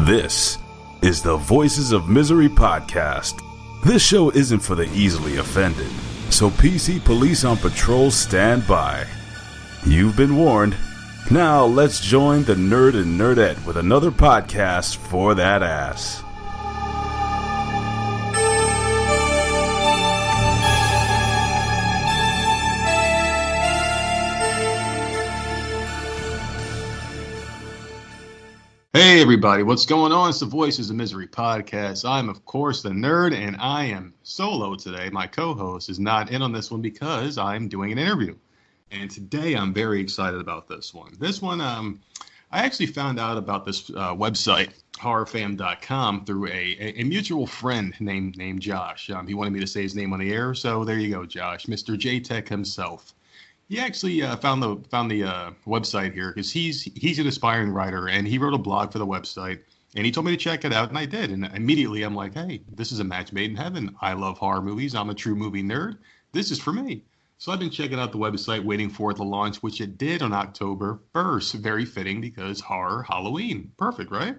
This is the Voices of Misery podcast. This show isn't for the easily offended, so PC police on patrol stand by. You've been warned. Now let's join the nerd and nerdette with another podcast for that ass. Hey everybody, what's going on? It's the Voices of Misery podcast. I'm of course the nerd, and I am solo today. My co-host is not in on this one because I'm doing an interview. And today I'm very excited about this one. I actually found out about this website, Horrorfam.com, through a mutual friend named Josh. He wanted me to say his name on the air, so there you go, Josh, Mr. J-Tech himself. He actually found the website here because he's an aspiring writer, and he wrote a blog for the website, and he told me to check it out, and I did. And immediately I'm like, hey, this is a match made in heaven. I love horror movies. I'm a true movie nerd. This is for me. So I've been checking out the website, waiting for it to launch, which it did on October 1st. Very fitting because horror, Halloween. Perfect, right?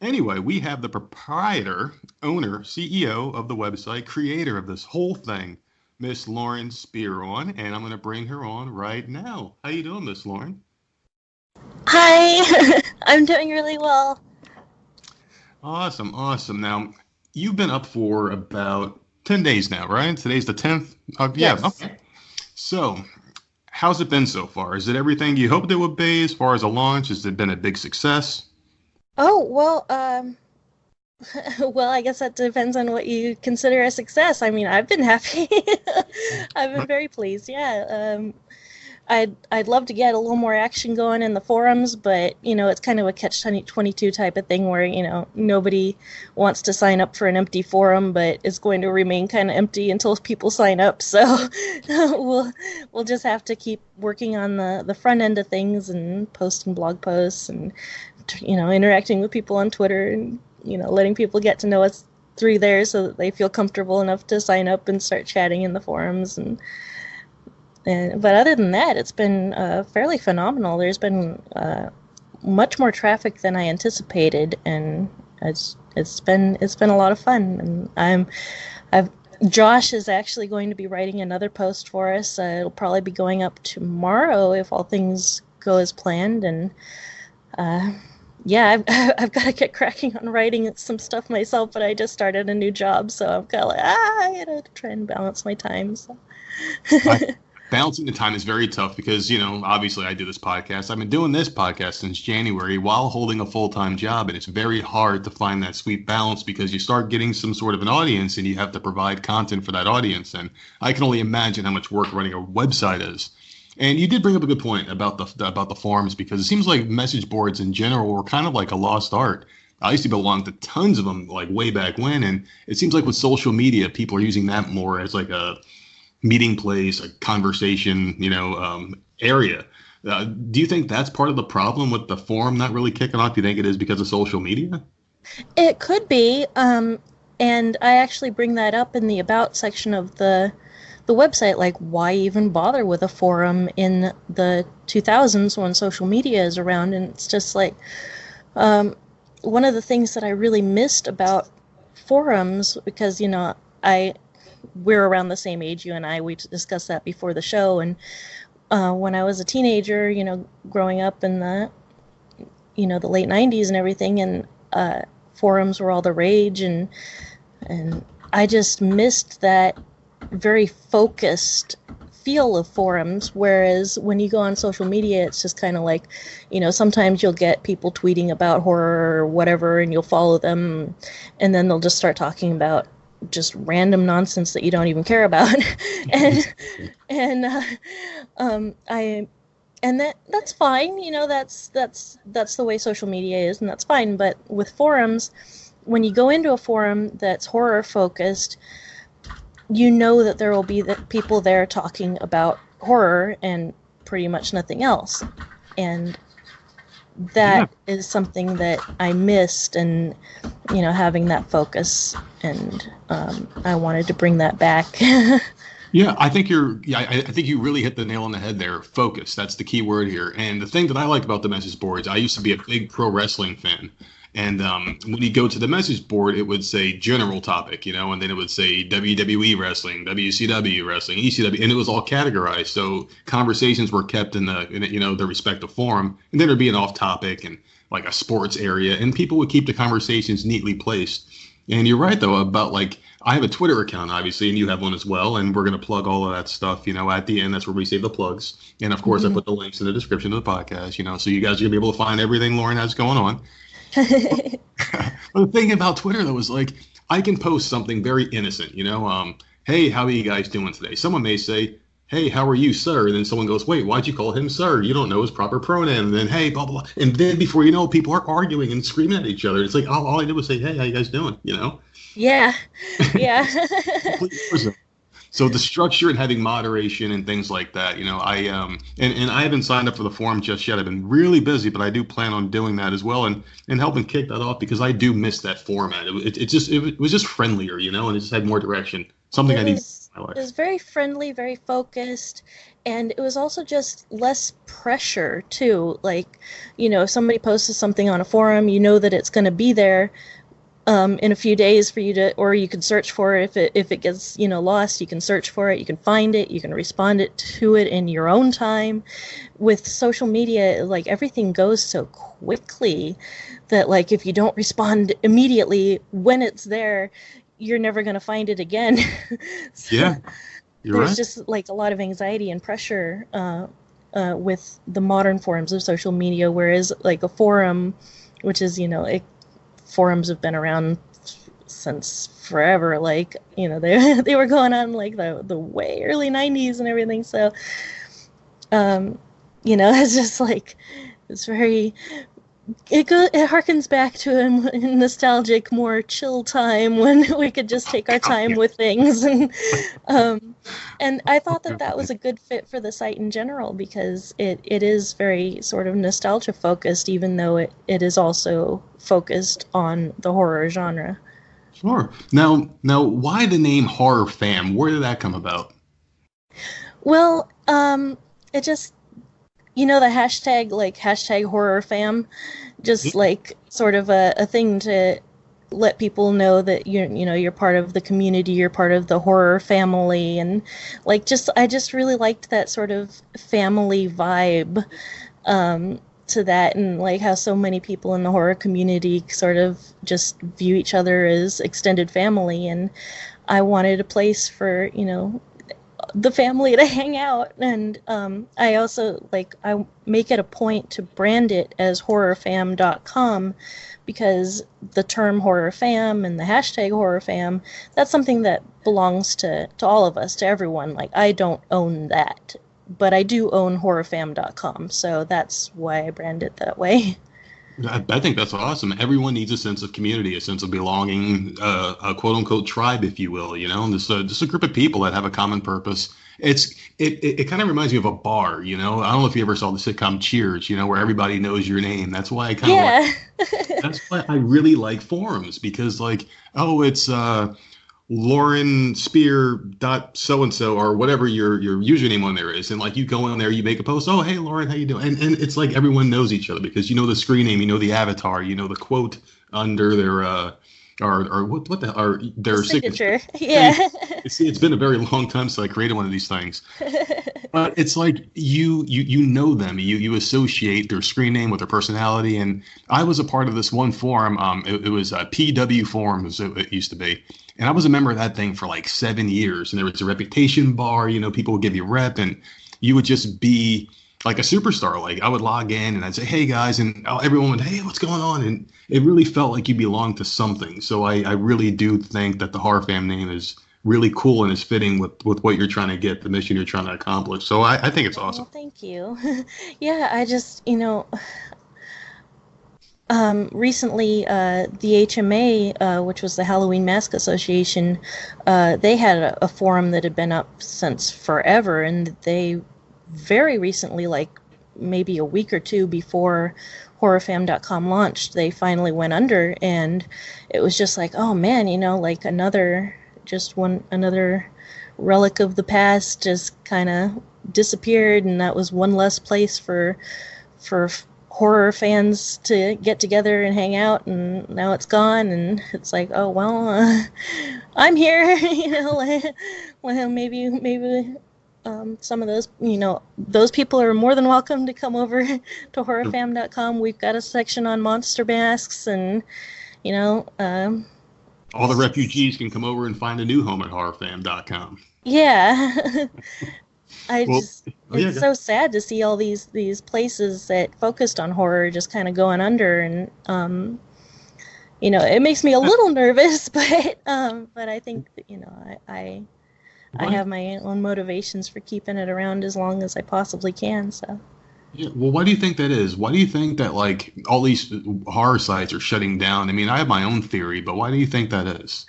Anyway, we have the proprietor, owner, CEO of the website, creator of this whole thing, Miss Lauren Spear on, and I'm going to bring her on right now. How you doing, Miss Lauren? Hi, I'm doing really well. Awesome. Now, you've been up for about 10 days now, right? Today's the 10th? Yeah. Yes. Okay. So, how's it been so far? Is it everything you hoped it would be as far as a launch? Has it been a big success? Oh, well, I guess that depends on what you consider a success. I mean, I've been happy. I've been very pleased. Yeah. I'd love to get a little more action going in the forums, but it's kind of a catch-22 type of thing where nobody wants to sign up for an empty forum, but it's going to remain kind of empty until people sign up. So we'll just have to keep working on the front end of things and posting blog posts and interacting with people on Twitter and letting people get to know us through there so that they feel comfortable enough to sign up and start chatting in the forums. But other than that, it's been fairly phenomenal. There's been much more traffic than I anticipated, and it's been a lot of fun. And Josh is actually going to be writing another post for us. It'll probably be going up tomorrow if all things go as planned. And yeah, I've got to get cracking on writing some stuff myself, but I just started a new job, so I'm kind of like, I gotta try and balance my time. So. Balancing the time is very tough because, obviously I do this podcast. I've been doing this podcast since January while holding a full-time job, and it's very hard to find that sweet balance because you start getting some sort of an audience and you have to provide content for that audience. And I can only imagine how much work running a website is. And you did bring up a good point about the forums, because it seems like message boards in general were kind of like a lost art. I used to belong to tons of them like way back when, and it seems like with social media, people are using that more as like a meeting place, a conversation, area. Do you think that's part of the problem with the forum not really kicking off? Do you think it is because of social media? It could be, and I actually bring that up in the About section of the website, like, why even bother with a forum in the 2000s when social media is around? And it's just like, one of the things that I really missed about forums, because, we're around the same age, you and I, we discussed that before the show, and when I was a teenager, growing up in the late 90s and everything, and forums were all the rage, and I just missed that very focused feel of forums, whereas when you go on social media, it's just kind of like, sometimes you'll get people tweeting about horror or whatever, and you'll follow them, and then they'll just start talking about just random nonsense that you don't even care about. That's fine, that's the way social media is, and that's fine. But with forums, when you go into a forum that's horror focused, that there will be people there talking about horror and pretty much nothing else. And that is something that I missed, and, having that focus, and I wanted to bring that back. Yeah, I think I think you really hit the nail on the head there. Focus. That's the key word here. And the thing that I like about the message boards, I used to be a big pro wrestling fan. And when you go to the message board, it would say general topic, and then it would say WWE wrestling, WCW wrestling, ECW, and it was all categorized. So conversations were kept in the respective forum, and then there'd be an off topic and like a sports area, and people would keep the conversations neatly placed. And you're right though about like I have a Twitter account, obviously, and you have one as well. And we're going to plug all of that stuff, at the end. That's where we save the plugs. And of course, I put the links in the description of the podcast, so you guys are going to be able to find everything Lauren has going on. But the thing about Twitter, though, is like I can post something very innocent, hey, how are you guys doing today? Someone may say, hey, how are you, sir? And then someone goes, wait, why'd you call him sir? You don't know his proper pronoun. And then, hey, blah, blah, blah. And then before you know it, people are arguing and screaming at each other. It's like, all I did was say, hey, how you guys doing? Yeah. Yeah. So the structure and having moderation and things like that, I and I haven't signed up for the forum just yet. I've been really busy, but I do plan on doing that as well and helping kick that off because I do miss that format. It was just friendlier, and it just had more direction. Something I need in my life. It was very friendly, very focused, and it was also just less pressure too. Like, if somebody posts something on a forum, that it's going to be there in a few days for you to, or you can search for it if it gets lost. You can search for it, you can find it, you can respond to it in your own time. With social media, like everything goes so quickly that like if you don't respond immediately when it's there, you're never going to find it again. So yeah, there's right. Just like a lot of anxiety and pressure with the modern forms of social media, whereas like a forum, which is forums have been around since forever. Like, they were going on like the way early 90s and everything. So, it's just like, it's very, it harkens back to a nostalgic, more chill time when we could just take our time with things. And I thought that was a good fit for the site in general because it is very sort of nostalgia focused, even though it is also focused on the horror genre. Sure. Now, why the name Horror Fam? Where did that come about? Well, it just, the hashtag Horror Fam, just like sort of a thing to let people know that you're part of the community, you're part of the horror family, and like I just really liked that sort of family vibe to that, and like how so many people in the horror community sort of just view each other as extended family, and I wanted a place for the family to hang out. And I also I make it a point to brand it as Horrorfam.com because the term horror fam and the hashtag horror fam, that's something that belongs to all of us, to everyone. Like I don't own that, but I do own Horrorfam.com, so that's why I brand it that way. I think that's awesome. Everyone needs a sense of community, a sense of belonging, a quote unquote tribe, if you will. Just a group of people that have a common purpose. It kind of reminds me of a bar. I don't know if you ever saw the sitcom Cheers. Where everybody knows your name. That's why I kind of that's why I really like forums because it's Lauren Spear so and so or whatever your username on there is, and you go in there, you make a post. Oh, hey Lauren, how you doing? And it's like everyone knows each other because the screen name, the avatar, the quote under their or their signature. Yeah. It's been a very long time since I created one of these things. But it's like you know them, you associate their screen name with their personality. And I was a part of this one forum. It was a PW forum, as it used to be. And I was a member of that thing for 7 years. And there was a reputation bar, people would give you rep and you would just be like a superstar. I would log in and I'd say, hey guys, and everyone would, hey, what's going on? And it really felt like you belonged to something. So I really do think that the Horror Fam name is really cool and is fitting with what you're trying to get, the mission you're trying to accomplish. So I think it's awesome. Well, thank you. Yeah, I just, recently, the HMA, which was the Halloween Mask Association, they had a forum that had been up since forever, and they very recently, maybe a week or two before Horrorfam.com launched, they finally went under, and it was just oh man, another relic of the past just kind of disappeared, and that was one less place for horror fans to get together and hang out, and now it's gone, and it's like, oh well, I'm here. Well, maybe some of those, those people are more than welcome to come over to Horrorfam.com. We've got a section on monster masks, and all the refugees can come over and find a new home at Horrorfam.com. Yeah. It's so sad to see all these places that focused on horror just kind of going under, and it makes me a little nervous, but I think that, I have my own motivations for keeping it around as long as I possibly can. So. Yeah, well, why do you think that is? Why do you think that like all these horror sites are shutting down? I mean, I have my own theory, but why do you think that is?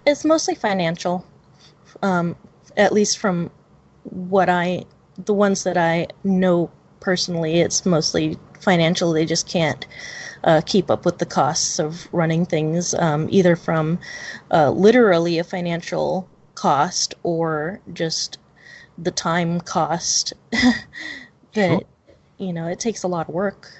It's mostly financial, at least from the ones that I know personally. It's mostly financial. They just can't keep up with the costs of running things, either from literally a financial cost or just the time cost that, it takes a lot of work.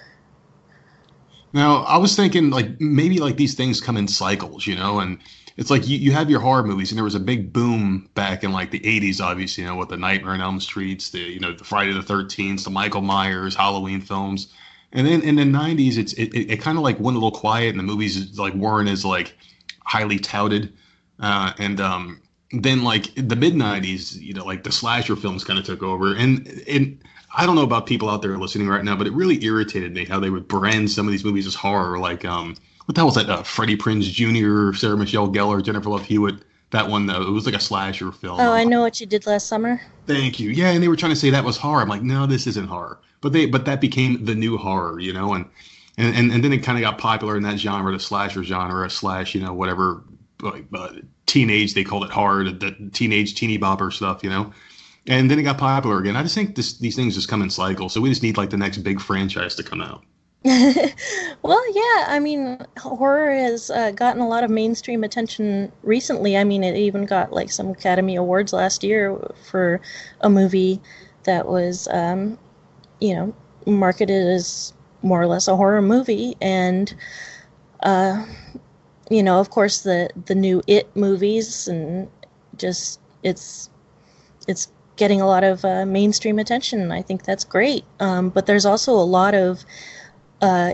Now, I was thinking like maybe like these things come in cycles, and it's like you have your horror movies, and there was a big boom back in like the 80s, obviously, with the Nightmare on Elm Streets, the Friday the 13th, the Michael Myers, Halloween films. And then in the 90s, it kind of like went a little quiet, and the movies like weren't as like highly touted. And then like the mid 90s, like the slasher films kind of took over. And I don't know about people out there listening right now, but it really irritated me how they would brand some of these movies as horror, like what the hell was that? Freddie Prinze Jr., Sarah Michelle Gellar, Jennifer Love Hewitt. That one, though, it was like a slasher film. Oh, I Know What You Did Last Summer. Thank you. Yeah, and they were trying to say that was horror. I'm like, no, this isn't horror. But that became the new horror, and then it kind of got popular in that genre, the slasher genre, slash, whatever, like teenage, they called it horror, the teenage teeny bopper stuff, And then it got popular again. I just think these things just come in cycles. So we just need like the next big franchise to come out. Well, yeah, I mean, horror has gotten a lot of mainstream attention recently. I mean, it even got like some Academy Awards last year for a movie that was, marketed as more or less a horror movie. And, of course, the new It movies, and just it's getting a lot of mainstream attention, and I think that's great. But there's also a lot of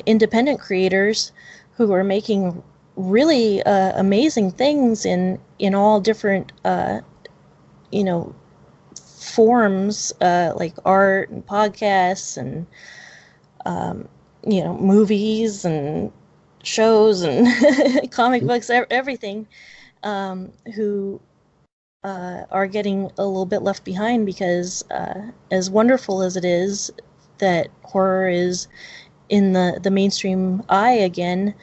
independent creators who are making really amazing things in all different forms, like art and podcasts and movies and shows and comic books, everything, who are getting a little bit left behind, because as wonderful as it is that horror is in the mainstream eye again,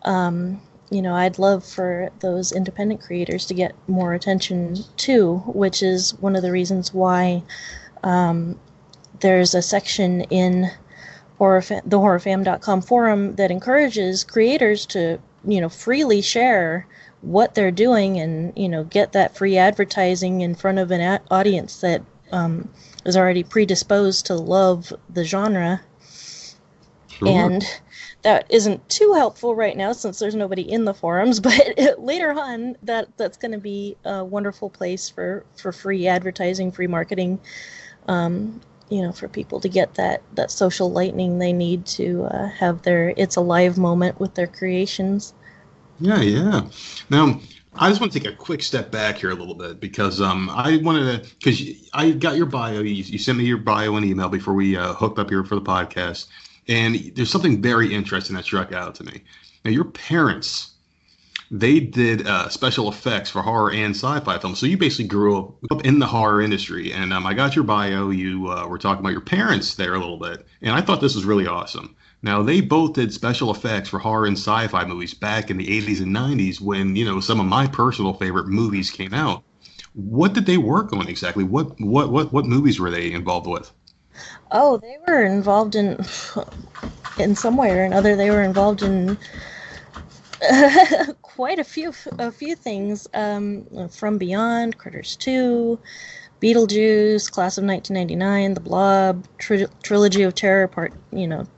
I'd love for those independent creators to get more attention too, which is one of the reasons why there's a section in the Horrorfam.com forum that encourages creators to, freely share what they're doing and, get that free advertising in front of an audience that is already predisposed to love the genre. Sure. And that isn't too helpful right now since there's nobody in the forums, but later on that's going to be a wonderful place for free advertising, free marketing, for people to get that social lightning they need to have their It's Alive moment with their creations. Yeah. Now, I just want to take a quick step back here a little bit, because I wanted to, because I got your bio, you sent me your bio and email before we hooked up here for the podcast. And there's something very interesting that struck out to me. Now, your parents, they did special effects for horror and sci-fi films. So you basically grew up in the horror industry. And I got your bio. You were talking about your parents there a little bit. And I thought this was really awesome. Now, they both did special effects for horror and sci-fi movies back in the 80s and 90s when, some of my personal favorite movies came out. What did they work on exactly? What movies were they involved with? Oh, they were involved in some way or another. They were involved in Quite a few things. From Beyond, Critters 2, Beetlejuice, Class of 1999, The Blob, Trilogy of Terror Part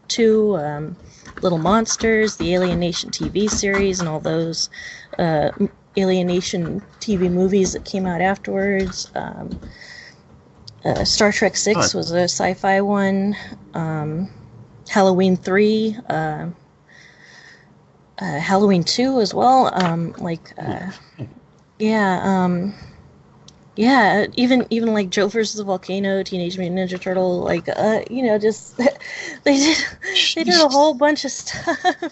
2, Little Monsters, the Alien Nation TV series, and all those Alien Nation TV movies that came out afterwards. Star Trek 6 was a sci-fi one. Halloween 3. Halloween 2 as well. Even like Joe versus the Volcano, Teenage Mutant Ninja Turtle, just they did a whole bunch of stuff. I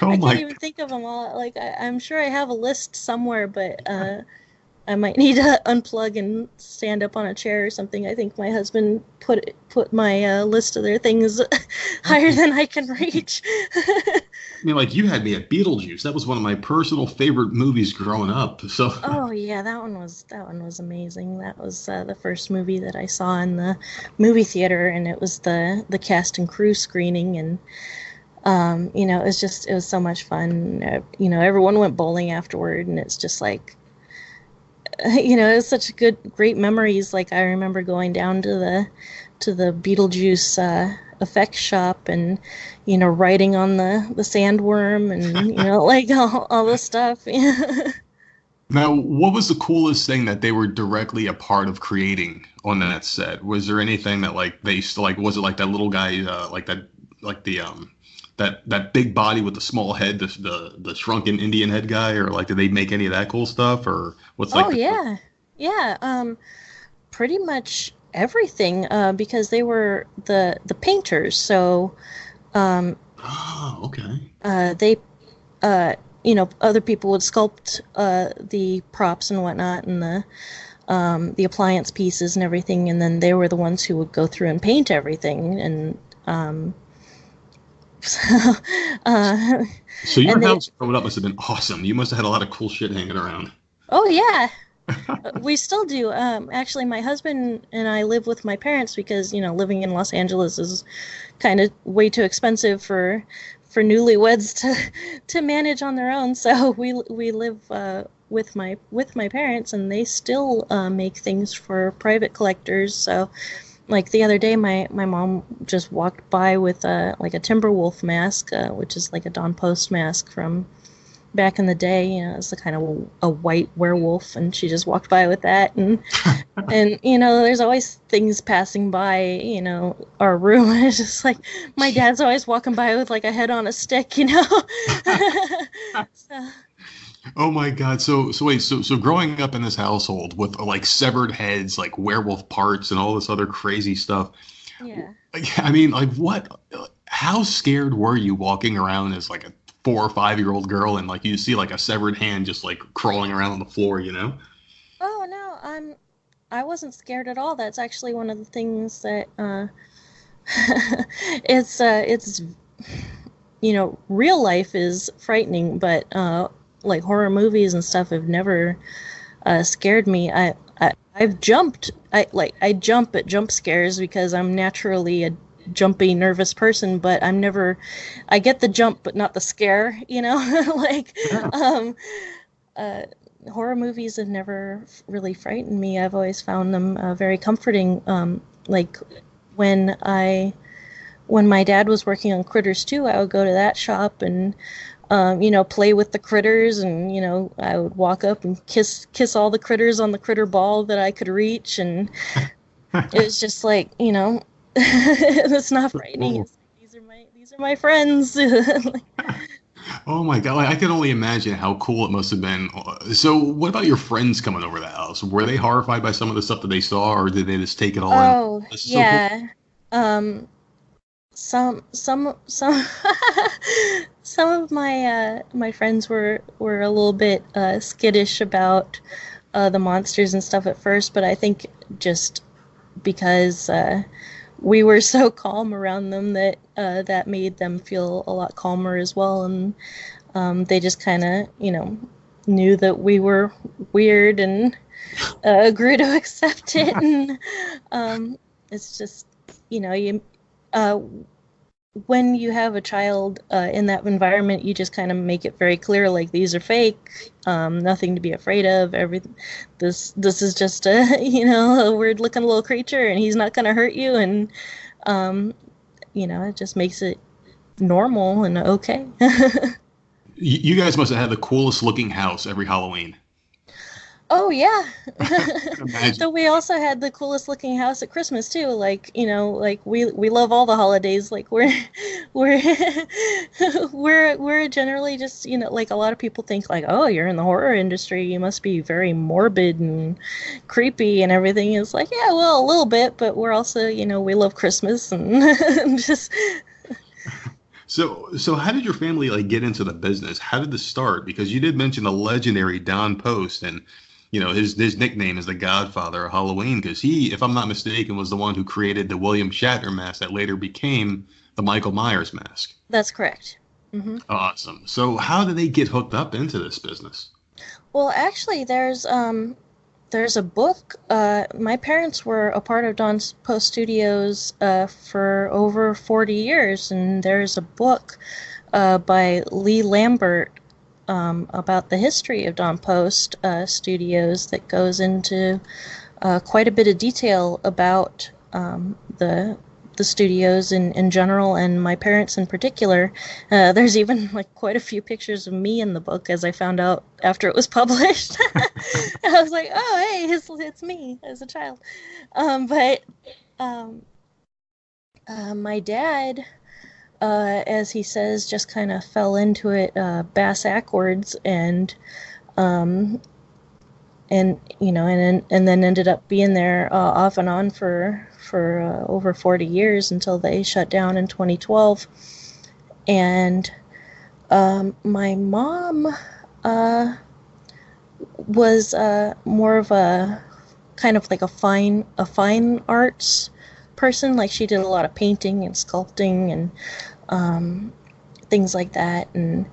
can't even think of them all. Like I'm sure I have a list somewhere, but I might need to unplug and stand up on a chair or something. I think my husband put my list of their things higher than I can reach. I mean, like you had me at Beetlejuice. That was one of my personal favorite movies growing up. So. Oh yeah, that one was amazing. That was the first movie that I saw in the movie theater, and it was the cast and crew screening, and it was so much fun. Everyone went bowling afterward, and it's just like. It was such great memories. Like I remember going down to the Beetlejuice effects shop and riding on the sandworm and like all this stuff. Now, what was the coolest thing that they were directly a part of creating on that set? Was there anything that like they used to like? Was it like that little guy, that big body with the small head, the shrunken Indian head guy, or like did they make any of that cool stuff, or what's like? Oh yeah. Pretty much everything because they were the painters. So. Okay. They other people would sculpt the props and whatnot and the appliance pieces and everything, and then they were the ones who would go through and paint everything. And so your house growing up must have been awesome. You must have had a lot of cool shit hanging around. Oh yeah. We still do. Actually, my husband and I live with my parents because living in Los Angeles is kind of way too expensive for newlyweds to manage on their own. So we live with my parents, and they still make things for private collectors. So, like the other day, my mom just walked by with like a Timberwolf mask, which is like a Don Post mask from back in the day. It's a kind of a white werewolf, and she just walked by with that, and there's always things passing by our room. It's just like my dad's always walking by with like a head on a stick. So. Oh my God. So wait, so growing up in this household with like severed heads, like werewolf parts and all this other crazy stuff. Yeah. I mean, like how scared were you walking around as like a 4 or 5-year-old girl and like you see like a severed hand just like crawling around on the floor, Oh no, I wasn't scared at all. That's actually one of the things that it's real life is frightening, but like horror movies and stuff have never scared me. I've jumped. I jump at jump scares because I'm naturally a jumpy, nervous person, but I get the jump but not the scare, like horror movies have never really frightened me. I've always found them very comforting. Like when my dad was working on Critters 2, I would go to that shop and play with the critters, and I would walk up and kiss all the critters on the critter ball that I could reach, and it was just like it's not frightening. It's like, these are my friends. Oh my God, I can only imagine how cool it must have been. So what about your friends coming over the house? Were they horrified by some of the stuff that they saw, or did they just take it all in? Oh yeah. So cool. Some of my friends were a little bit skittish about the monsters and stuff at first, but I think just because we were so calm around them that that made them feel a lot calmer as well, and they just kind of knew that we were weird and grew to accept it, and it's just when you have a child in that environment, you just kind of make it very clear, like, these are fake, nothing to be afraid of. Everything, this is just a a weird looking little creature, and he's not going to hurt you, and um, it just makes it normal and okay. You guys must have had the coolest looking house every Halloween. Oh yeah. Imagine. So we also had the coolest looking house at Christmas too. Like, like we love all the holidays. Like we're we're generally just, like a lot of people think like, oh, you're in the horror industry, you must be very morbid and creepy and everything. Is like, yeah, well, a little bit, but we're also, we love Christmas and just. So how did your family like get into the business? How did this start? Because you did mention the legendary Don Post, and his nickname is the Godfather of Halloween, because he, if I'm not mistaken, was the one who created the William Shatner mask that later became the Michael Myers mask. That's correct. Mm-hmm. Awesome. So how did they get hooked up into this business? Well, actually, there's a book. My parents were a part of Don Post Studios for over 40 years, and there's a book by Lee Lambert about the history of Don Post Studios that goes into quite a bit of detail about the studios in general, and my parents in particular. There's even like quite a few pictures of me in the book, as I found out after it was published. I was like, oh, hey, it's me as a child. But my dad, as he says, just kind of fell into it bass-ackwards, and then ended up being there off and on for over 40 years until they shut down in 2012. And my mom was more of a kind of like a fine arts person. Like, she did a lot of painting and sculpting and things like that. And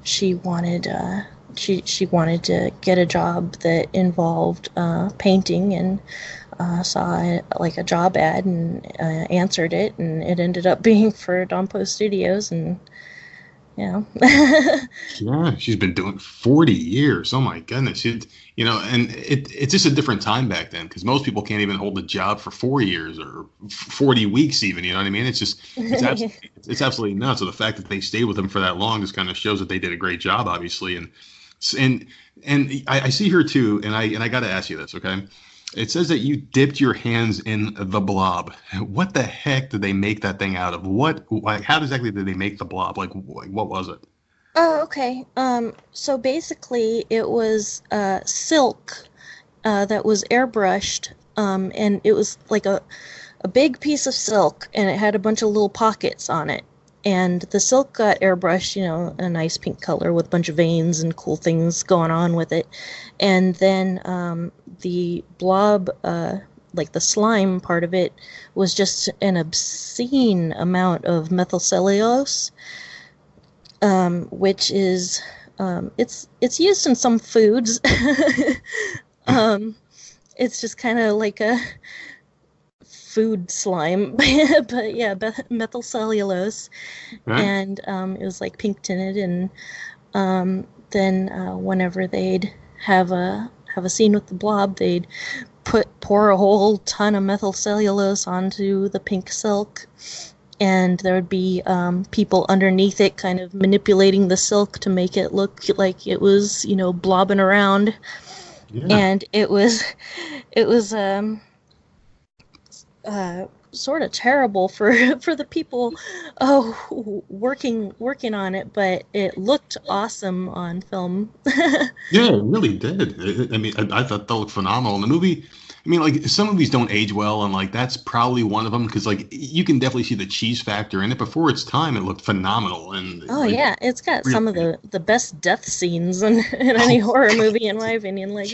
she wanted she wanted to get a job that involved painting, and saw a job ad and answered it, and it ended up being for Don Post Studios. And yeah, she's been doing 40 years. Oh my goodness. And it's just a different time back then, because most people can't even hold a job for 4 years or 40 weeks even, you know what I mean? It's absolutely nuts. So the fact that they stayed with them for that long just kind of shows that they did a great job, obviously. And I see here too, and I got to ask you this, okay? It says that you dipped your hands in the blob. What the heck did they make that thing out of? How exactly did they make the blob? Like what was it? Oh, okay. So basically, it was silk that was airbrushed, and it was like a big piece of silk, and it had a bunch of little pockets on it. And the silk got airbrushed, a nice pink color with a bunch of veins and cool things going on with it. And then the blob, like the slime part of it, was just an obscene amount of methylcellulose, which is it's used in some foods. It's just kind of like a food slime, but yeah, methylcellulose. Right. And it was like pink tinted, and then whenever they'd have a scene with the blob, they'd pour a whole ton of methylcellulose onto the pink silk, and there would be people underneath it kind of manipulating the silk to make it look like it was, blobbing around. Yeah. And it was sort of terrible for the people working on it, but it looked awesome on film. Yeah, it really did. I mean, I thought that looked phenomenal in the movie. I mean, like, some movies don't age well, and like that's probably one of them, because like you can definitely see the cheese factor in it. Before its time, it looked phenomenal. And yeah, it's got some of the best death scenes in any horror movie, in my opinion. Like,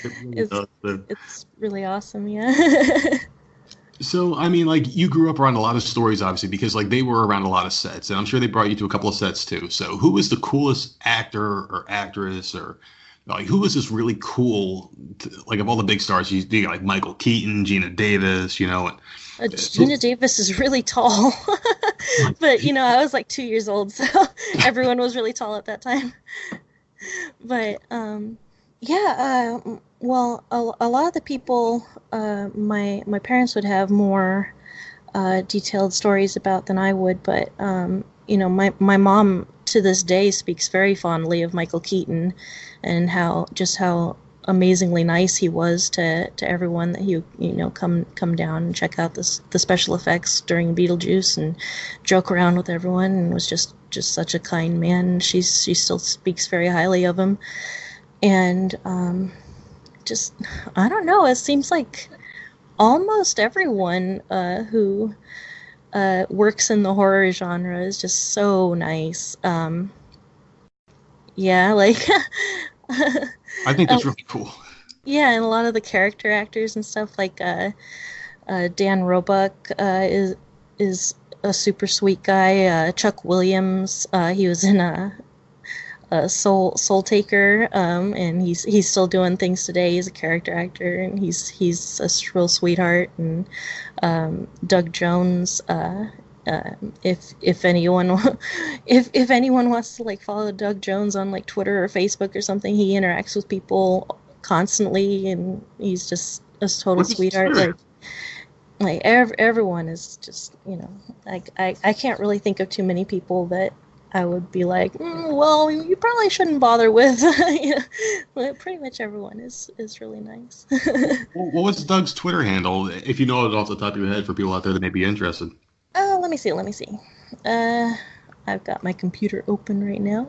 it's really awesome. Yeah. So, I mean, like, you grew up around a lot of stories, obviously, because, like, they were around a lot of sets, and I'm sure they brought you to a couple of sets, too. So, who was the coolest actor or actress, or, like, who was this really cool, like, of all the big stars, you got, like, Michael Keaton, Gina Davis, and Gina Davis is really tall, but I was like 2 years old, so everyone was really tall at that time. But yeah, well, a lot of the people my parents would have more detailed stories about than I would, but my mom to this day speaks very fondly of Michael Keaton and how amazingly nice he was to everyone that he come down and check out the special effects during Beetlejuice and joke around with everyone, and was just such a kind man. And she still speaks very highly of him, and just I don't know, it seems like almost everyone who works in the horror genre is just so nice. Yeah, like I think that's really cool. Yeah, and a lot of the character actors and stuff, like Dan Roebuck is a super sweet guy. Chuck Williams, he was in a Soul Taker, and he's still doing things today. He's a character actor, and he's a real sweetheart. And Doug Jones, if anyone wants to like follow Doug Jones on like Twitter or Facebook or something, he interacts with people constantly, and he's just a total sweetheart. Like everyone is just, like I can't really think of too many people that I would be like, well, you probably shouldn't bother with. Well, pretty much everyone is really nice. Well, what's Doug's Twitter handle, if you know it off the top of your head, for people out there that may be interested? Oh, let me see. I've got my computer open right now.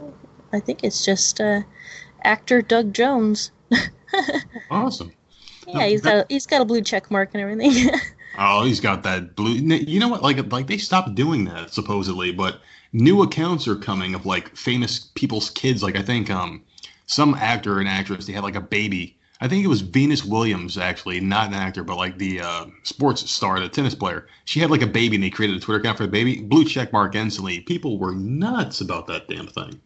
I think it's just actor Doug Jones. Awesome. Yeah, he's got a blue check mark and everything. Oh, he's got that blue. You know what? Like they stopped doing that supposedly, but new accounts are coming of like famous people's kids. Like I think some actor and actress, they had like a baby. I think it was Venus Williams, actually, not an actor, but like the sports star, the tennis player. She had like a baby, and they created a Twitter account for the baby. Blue check mark instantly. People were nuts about that damn thing.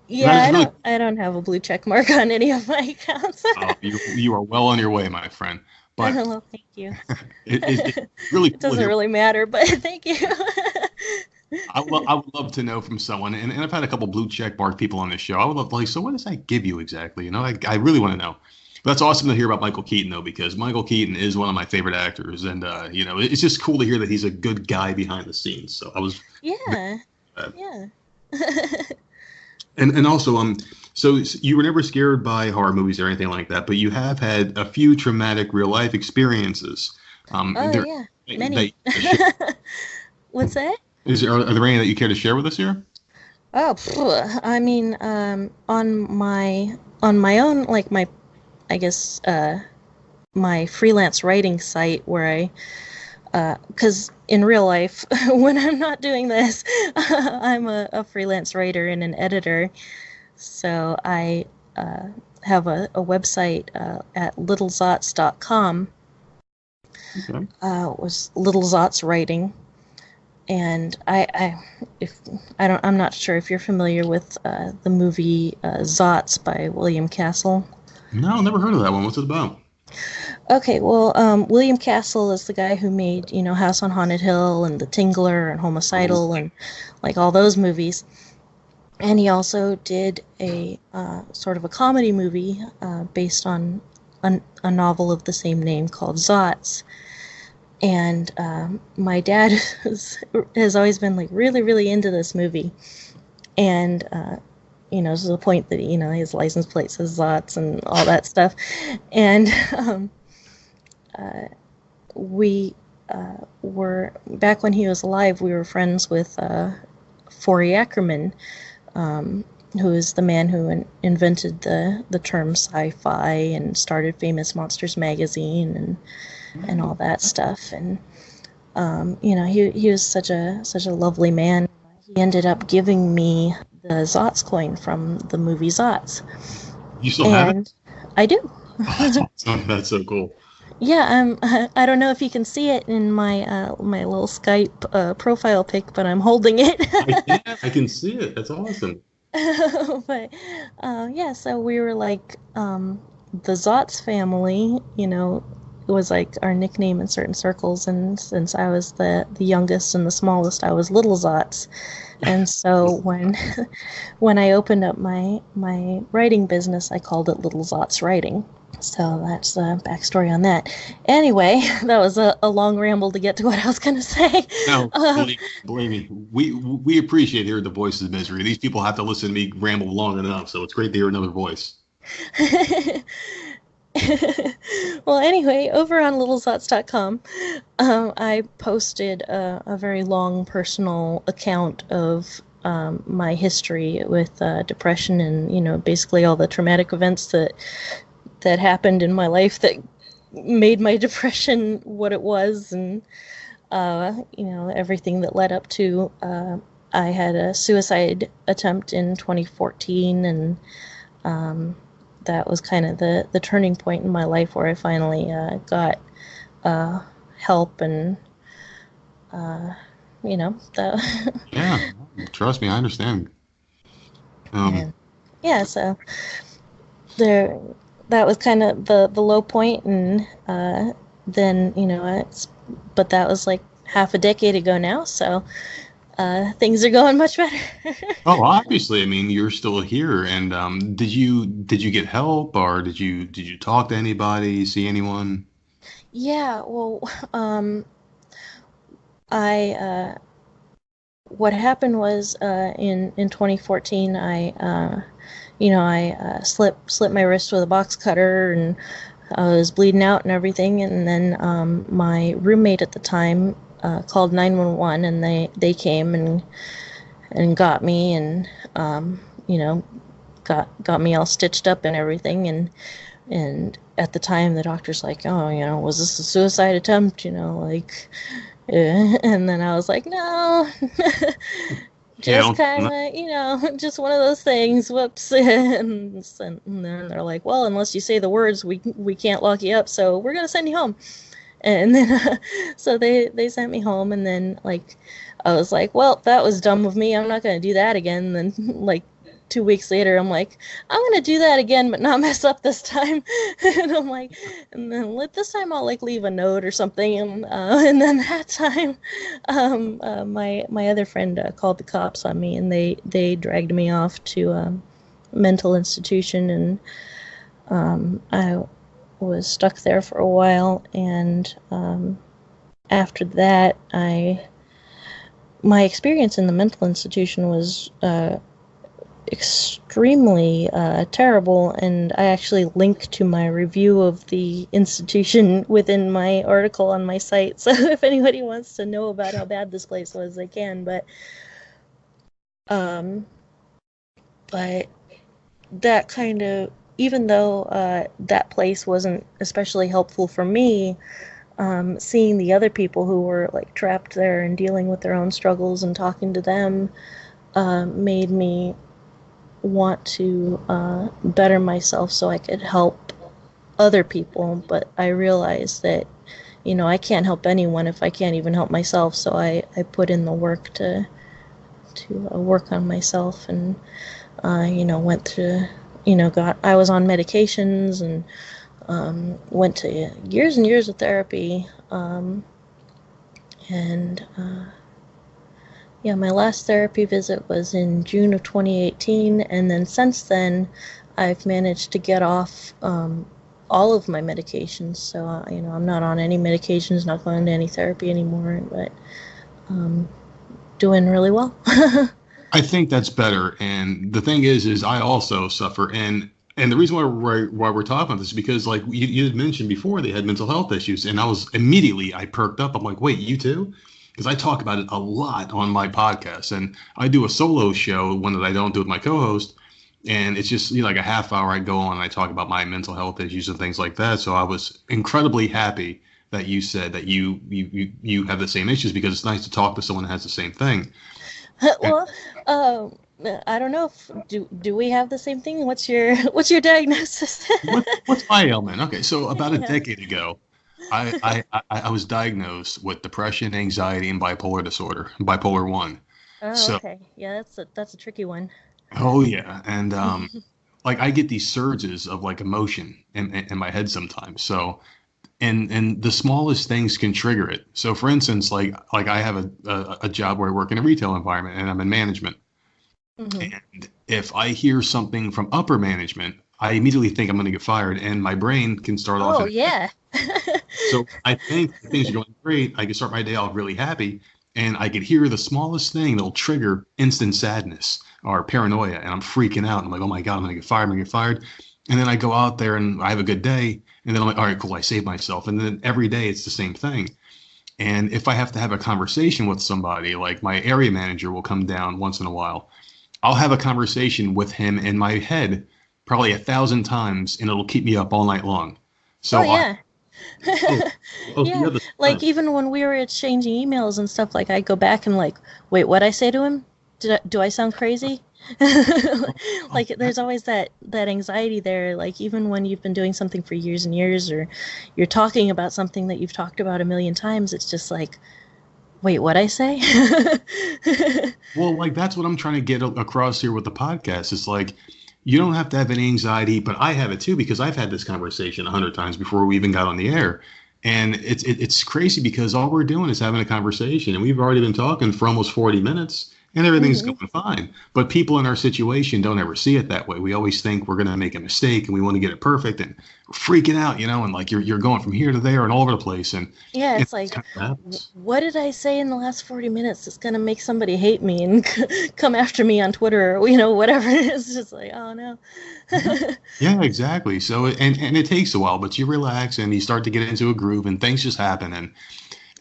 Yeah, I don't have a blue check mark on any of my accounts. Oh, you are well on your way, my friend. But well, thank you. It really it doesn't really matter, but thank you. I would love to know from someone, and I've had a couple blue check mark people on this show. I would love to, like, so what does that give you exactly? I really want to know. But that's awesome to hear about Michael Keaton, though, because Michael Keaton is one of my favorite actors, and it's just cool to hear that he's a good guy behind the scenes. So I was yeah. And also so you were never scared by horror movies or anything like that, but you have had a few traumatic real life experiences. Yeah, many. What's that? Are there any that you care to share with us here? Oh, I mean, on my own, like my freelance writing site where because in real life, when I'm not doing this, I'm a freelance writer and an editor. So I have a website at littlezots.com. Okay. It was Little Zots Writing. And I'm not sure if you're familiar with the movie Zots by William Castle. No, never heard of that one. What's it about? Okay, well, William Castle is the guy who made, House on Haunted Hill and The Tingler and Homicidal and like all those movies. And he also did a sort of a comedy movie based on a novel of the same name called Zots. And my dad has always been like really, really into this movie. And, to the point that, his license plate says Zots and all that stuff. And we were, back when he was alive, we were friends with Forey Ackerman, who is the man who invented the term sci-fi and started Famous Monsters magazine and all that stuff. And he was such a lovely man. He ended up giving me the Zots coin from the movie Zots. You still have it? I do. Oh, that's so cool. Yeah, I don't know if you can see it in my my little Skype profile pic, but I'm holding it. I can see it. That's awesome. But yeah, so we were like the Zots family, was like our nickname in certain circles, and since I was the youngest and the smallest, I was Little Zots. And so when I opened up my writing business, I called it Little Zots Writing. So that's the backstory on that. Anyway, that was a long ramble to get to what I was going to say. No, believe me, we appreciate hearing the voices of misery. These people have to listen to me ramble long enough, so it's great to hear another voice. Well, anyway, over on littlezots.com, I posted a very long personal account of my history with depression and, basically all the traumatic events that happened in my life that made my depression what it was, and everything that led up to I had a suicide attempt in 2014, and that was kind of the turning point in my life where I finally got help, and Yeah, trust me, I understand. So that was kind of the low point, and then but that was like half a decade ago now, so things are going much better. Oh, obviously, I mean, you're still here, and did you get help, or did you talk to anybody, see anyone? Yeah, well, I what happened was in 2014, I slit my wrist with a box cutter, and I was bleeding out and everything. And then my roommate at the time called 911, and they came and got me, and got me all stitched up and everything. And at the time, the doctor's like, oh, was this a suicide attempt? And then I was like, no. Just kind of, just one of those things. Whoops. And then they're like, well, unless you say the words, we can't lock you up, so we're gonna send you home. And then so they sent me home, and then I was like, well, that was dumb of me. I'm not gonna do that again. And then 2 weeks later, I'm like, I'm gonna do that again, but not mess up this time. And I'm like, and then this time I'll leave a note or something. And then that time, my other friend called the cops on me, and they dragged me off to a mental institution, and I was stuck there for a while. And after that, my experience in the mental institution was extremely terrible, and I actually link to my review of the institution within my article on my site, so if anybody wants to know about how bad this place was, they can. But that kind of, even though that place wasn't especially helpful for me, seeing the other people who were trapped there and dealing with their own struggles and talking to them made me want to better myself so I could help other people. But I realized that I can't help anyone if I can't even help myself, so I put in the work to work on myself, and went through I was on medications, and went to years and years of therapy, and my last therapy visit was in June of 2018, and then since then, I've managed to get off all of my medications. So, I'm not on any medications, not going to any therapy anymore, but doing really well. I think that's better. And the thing is I also suffer, and the reason why we're talking about this is because you had mentioned before they had mental health issues, and I perked up. I'm like, wait, you too? Because I talk about it a lot on my podcast, and I do a solo show, one that I don't do with my co-host, and it's just like a half hour I go on and I talk about my mental health issues and things like that. So I was incredibly happy that you said that you have the same issues, because it's nice to talk to someone that has the same thing. Well, I don't know if do we have the same thing? What's your diagnosis? What's my ailment? Okay, so about a decade ago, I was diagnosed with depression, anxiety, and bipolar disorder, bipolar 1. Oh, So, okay. Yeah, that's a tricky one. oh yeah, and I get these surges of emotion in my head sometimes. So and the smallest things can trigger it. So for instance, like I have a job where I work in a retail environment and I'm in management. Mm-hmm. And if I hear something from upper management, I immediately think I'm going to get fired, and my brain can start off. Oh, yeah. So I think things are going great. I can start my day off really happy, and I could hear the smallest thing that'll trigger instant sadness or paranoia, and I'm freaking out. I'm like, oh my God, I'm going to get fired. I'm going to get fired. And then I go out there and I have a good day, and then I'm like, all right, cool, I saved myself. And then every day it's the same thing. And if I have to have a conversation with somebody, like my area manager will come down once in a while, I'll have a conversation with him in my head probably 1,000 times, and it'll keep me up all night long. So oh, yeah. yeah, like even when we were exchanging emails and stuff, like I go back and like, wait, what'd I say to him? Do I sound crazy? Like there's always that anxiety there, like even when you've been doing something for years and years, or you're talking about something that you've talked about a million times, it's just like, wait, what'd I say? Well, like that's what I'm trying to get across here with the podcast. It's like you don't have to have any anxiety, but I have it too because I've had this conversation 100 times before we even got on the air. And it's crazy because all we're doing is having a conversation, and we've already been talking for almost 40 minutes. And everything's going fine. But people in our situation don't ever see it that way. We always think we're going to make a mistake and we want to get it perfect, and we're freaking out, and like you're going from here to there and all over the place. And yeah, it's like, what did I say in the last 40 minutes that's going to make somebody hate me and come after me on Twitter or, whatever. It's just like, oh, no. Yeah, exactly. So, and it takes a while, but you relax and you start to get into a groove and things just happen. And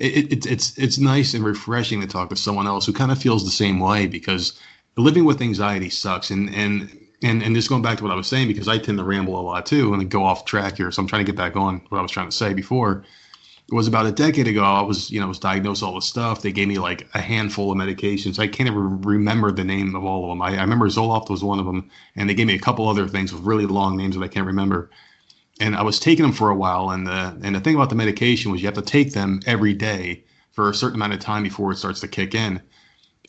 it's nice and refreshing to talk to someone else who kind of feels the same way, because living with anxiety sucks. And just going back to what I was saying, because I tend to ramble a lot too and go off track here. So I'm trying to get back on what I was trying to say before. It was about a decade ago. I was diagnosed with all this stuff. They gave me like a handful of medications. I can't even remember the name of all of them. I remember Zoloft was one of them, and they gave me a couple other things with really long names that I can't remember. And I was taking them for a while, and the thing about the medication was you have to take them every day for a certain amount of time before it starts to kick in.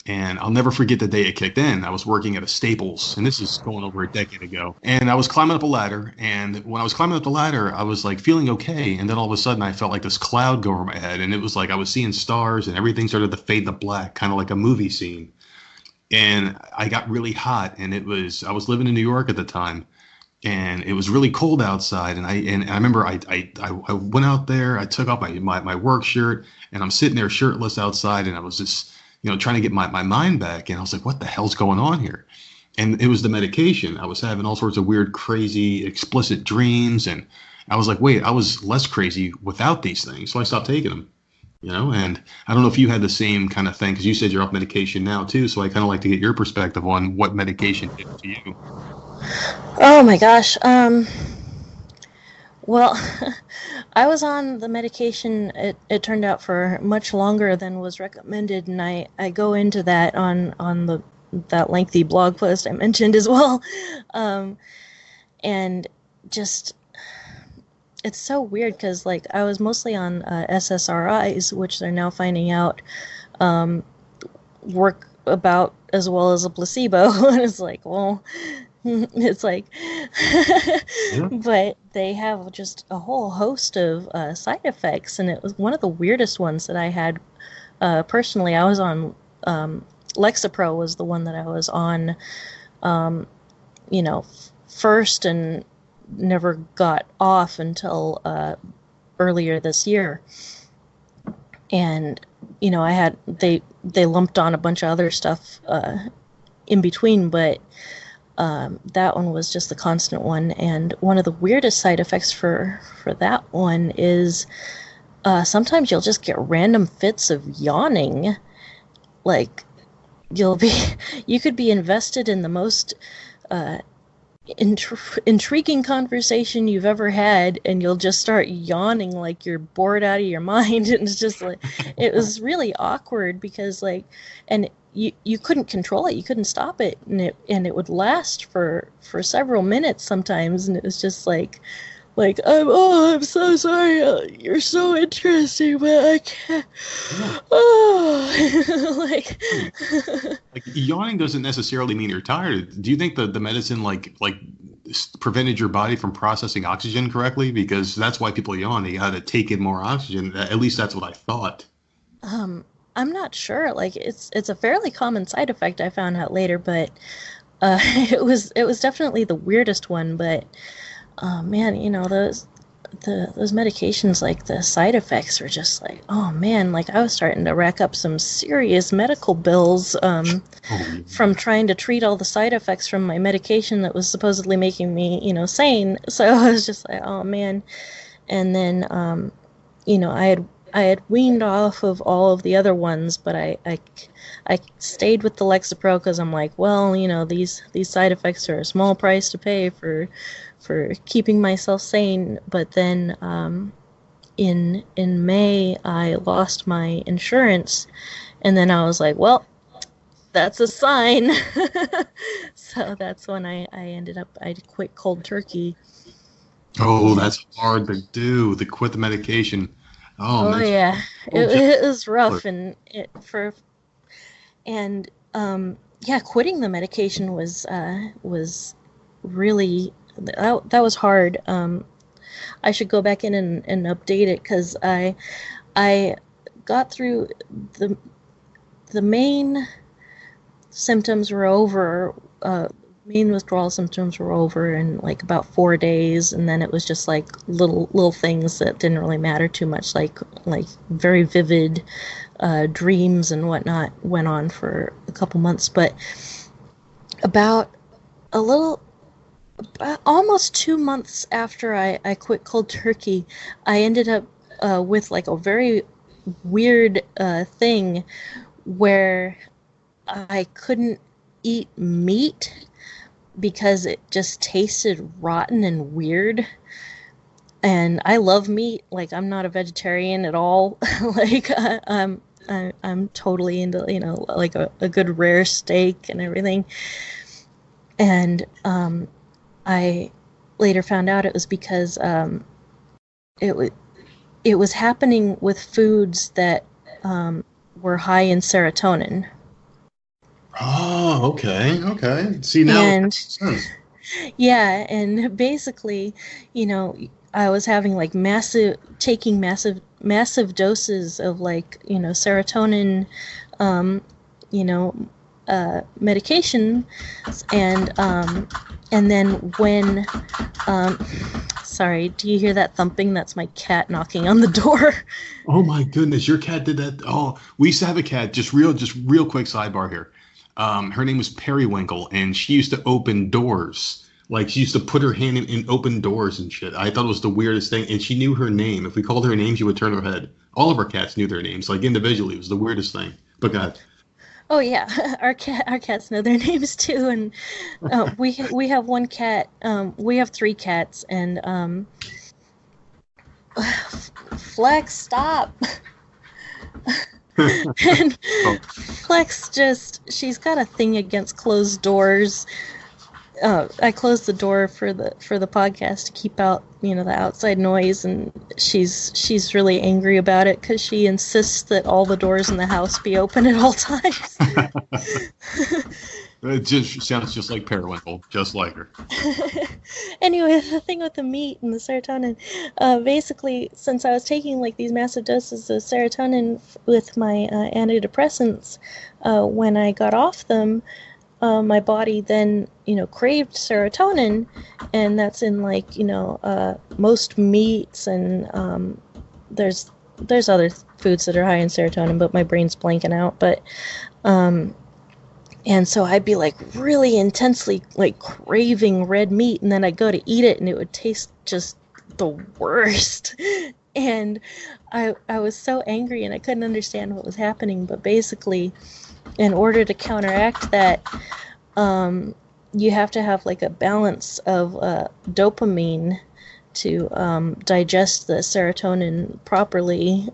And I'll never forget the day it kicked in. I was working at a Staples, and this is going over a decade ago. And I was climbing up a ladder, and when I was climbing up the ladder, I was like feeling okay. And then all of a sudden, I felt like this cloud go over my head, and it was like I was seeing stars, and everything started to fade to black, kind of like a movie scene. And I got really hot, and I was living in New York at the time. And it was really cold outside, and I remember I went out there. I took off my work shirt, and I'm sitting there shirtless outside, and I was just trying to get my mind back. And I was like, what the hell's going on here? And it was the medication. I was having all sorts of weird, crazy, explicit dreams, and I was like, wait, I was less crazy without these things, so I stopped taking them. And I don't know if you had the same kind of thing, because you said you're off medication now too. So I kind of like to get your perspective on what medication did to you. Oh my gosh. Well, I was on the medication, it turned out, for much longer than was recommended, and I go into that on that lengthy blog post I mentioned as well. And just, it's so weird because like I was mostly on SSRIs, which they're now finding out work about as well as a placebo. And it's like, well, it's like, Yeah. but they have just a whole host of side effects, and it was one of the weirdest ones that I had personally. I was on Lexapro was the one that I was on, first, and never got off until earlier this year. And I had they lumped on a bunch of other stuff in between, but that one was just the constant one. And one of the weirdest side effects for that one is sometimes you'll just get random fits of yawning. Like you could be invested in the most intriguing conversation you've ever had, and you'll just start yawning like you're bored out of your mind. And it's just like, it was really awkward because like, and you couldn't control it, you couldn't stop it, and it would last for several minutes sometimes. And it was just like I'm so sorry, you're so interesting, but I can't. Oh, like yawning doesn't necessarily mean you're tired. Do you think the medicine like prevented your body from processing oxygen correctly? Because that's why people yawn. They got to take in more oxygen. At least that's what I thought. I'm not sure. Like it's a fairly common side effect I found out later, but it was definitely the weirdest one. But man, those medications, like the side effects were just like, oh man, like I was starting to rack up some serious medical bills from trying to treat all the side effects from my medication that was supposedly making me, sane. So I was just like, oh man. And then I had weaned off of all of the other ones, but I stayed with the Lexapro because I'm like, well, these side effects are a small price to pay for keeping myself sane. But then in May I lost my insurance, and then I was like, well, that's a sign. So that's when I quit cold turkey. Oh, that's hard to do, to quit the medication. Oh yeah, it was rough, and quitting the medication was really that was hard. I should go back in and update it because I got through the main symptoms were over. Main withdrawal symptoms were over in like about 4 days, and then it was just like little things that didn't really matter too much, like very vivid dreams and whatnot went on for a couple months. But about almost 2 months after I quit cold turkey, I ended up with like a very weird thing where I couldn't eat meat because it just tasted rotten and weird. And I love meat. Like, I'm not a vegetarian at all. Like, I'm totally into, like a good rare steak and everything. And I later found out it was because it was happening with foods that were high in serotonin. Oh, okay. See, now it makes sense. Yeah, and basically, I was having like massive doses of like, serotonin, medication, and then when, sorry, do you hear that thumping? That's my cat knocking on the door. Oh my goodness, your cat did that. Oh, we used to have a cat. Just real quick sidebar here. Her name was Periwinkle, and she used to open doors. Like, she used to put her hand in open doors and shit. I thought it was the weirdest thing, and she knew her name. If we called her name, she would turn her head. All of our cats knew their names, like individually. It was the weirdest thing. But go ahead. Oh yeah, our cats know their names too, and we have one cat. We have 3 cats, and Flex, stop. And Flex she's got a thing against closed doors. I closed the door for the podcast to keep out, the outside noise, and she's really angry about it because she insists that all the doors in the house be open at all times. It just sounds just like Periwinkle, just like her. Anyway, the thing with the meat and the serotonin, basically, since I was taking like these massive doses of serotonin with my antidepressants, when I got off them, my body then, craved serotonin, and that's in like, most meats, and there's other foods that are high in serotonin, but my brain's blanking out. But and so I'd be like really intensely like craving red meat, and then I'd go to eat it and it would taste just the worst. And I was so angry and I couldn't understand what was happening. But basically, in order to counteract that, you have to have like a balance of dopamine to digest the serotonin properly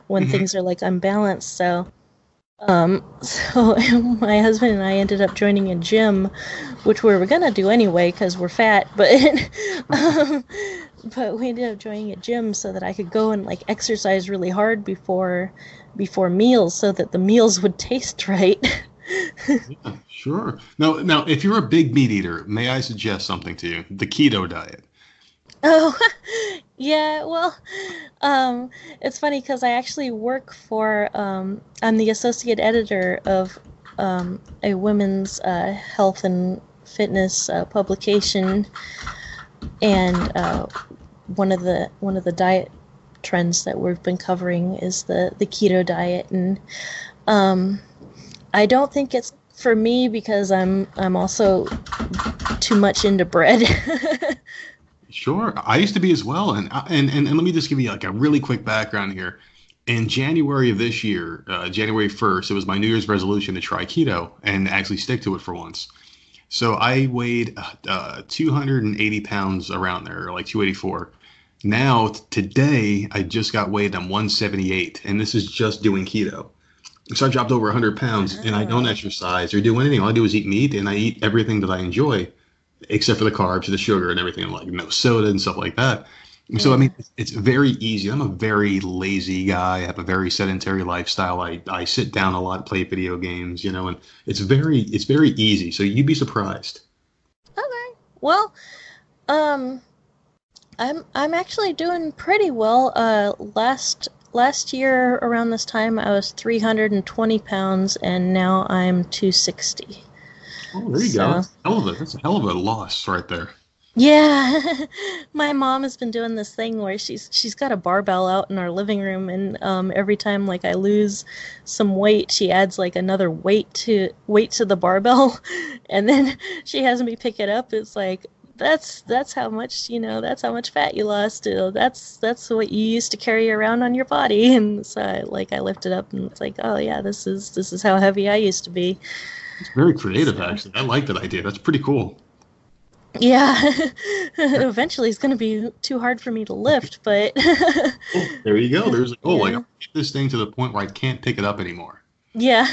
when things are like unbalanced. So my husband and I ended up joining a gym, which we were gonna do anyway because we're fat, but but we ended up joining a gym so that I could go and like exercise really hard before meals, so that the meals would taste right. Yeah, sure. Now, if you're a big meat eater, may I suggest something to you? The keto diet. Oh, yeah. Well, um, it's funny because I actually work for, I'm the associate editor of a women's health and fitness publication, and one of the diet trends that we've been covering is the keto diet, and um, I don't think it's for me because I'm also too much into bread. Sure, I used to be as well, and let me just give you like a really quick background here. In January of this year, January 1st, it was my New Year's resolution to try keto and actually stick to it for once. So I weighed 280 pounds around there, like 284. Now, today, I just got weighed. I'm 178, and this is just doing keto. So I dropped over 100 pounds, and I don't Oh, exercise or do anything. All I do is eat meat, and I eat everything that I enjoy, except for the carbs, the sugar, and everything, like no soda and stuff like that. And so, I yeah. mean, it's very easy. I'm a very lazy guy. I have a very sedentary lifestyle. I sit down a lot, play video games, and it's very easy. So you'd be surprised. Okay. Well, um, I'm actually doing pretty well. Last year around this time I was 320 pounds and now I'm 260. Oh, there you go. So That's a hell of a loss right there. yeah, my mom has been doing this thing where she's got a barbell out in our living room, and every time like I lose some weight, she adds like another weight to the barbell, and then she has me pick it up. It's like that's how much that's how much fat you lost. That's what you used to carry around on your body, and so I lift it up, and it's like, oh yeah, this is how heavy I used to be. It's very creative, So. actually. I like that idea. That's pretty cool. Yeah, eventually it's going to be too hard for me to lift, but Oh, there you go. There's a goal. Like, yeah, I'll get this thing to the point where I can't pick it up anymore. yeah.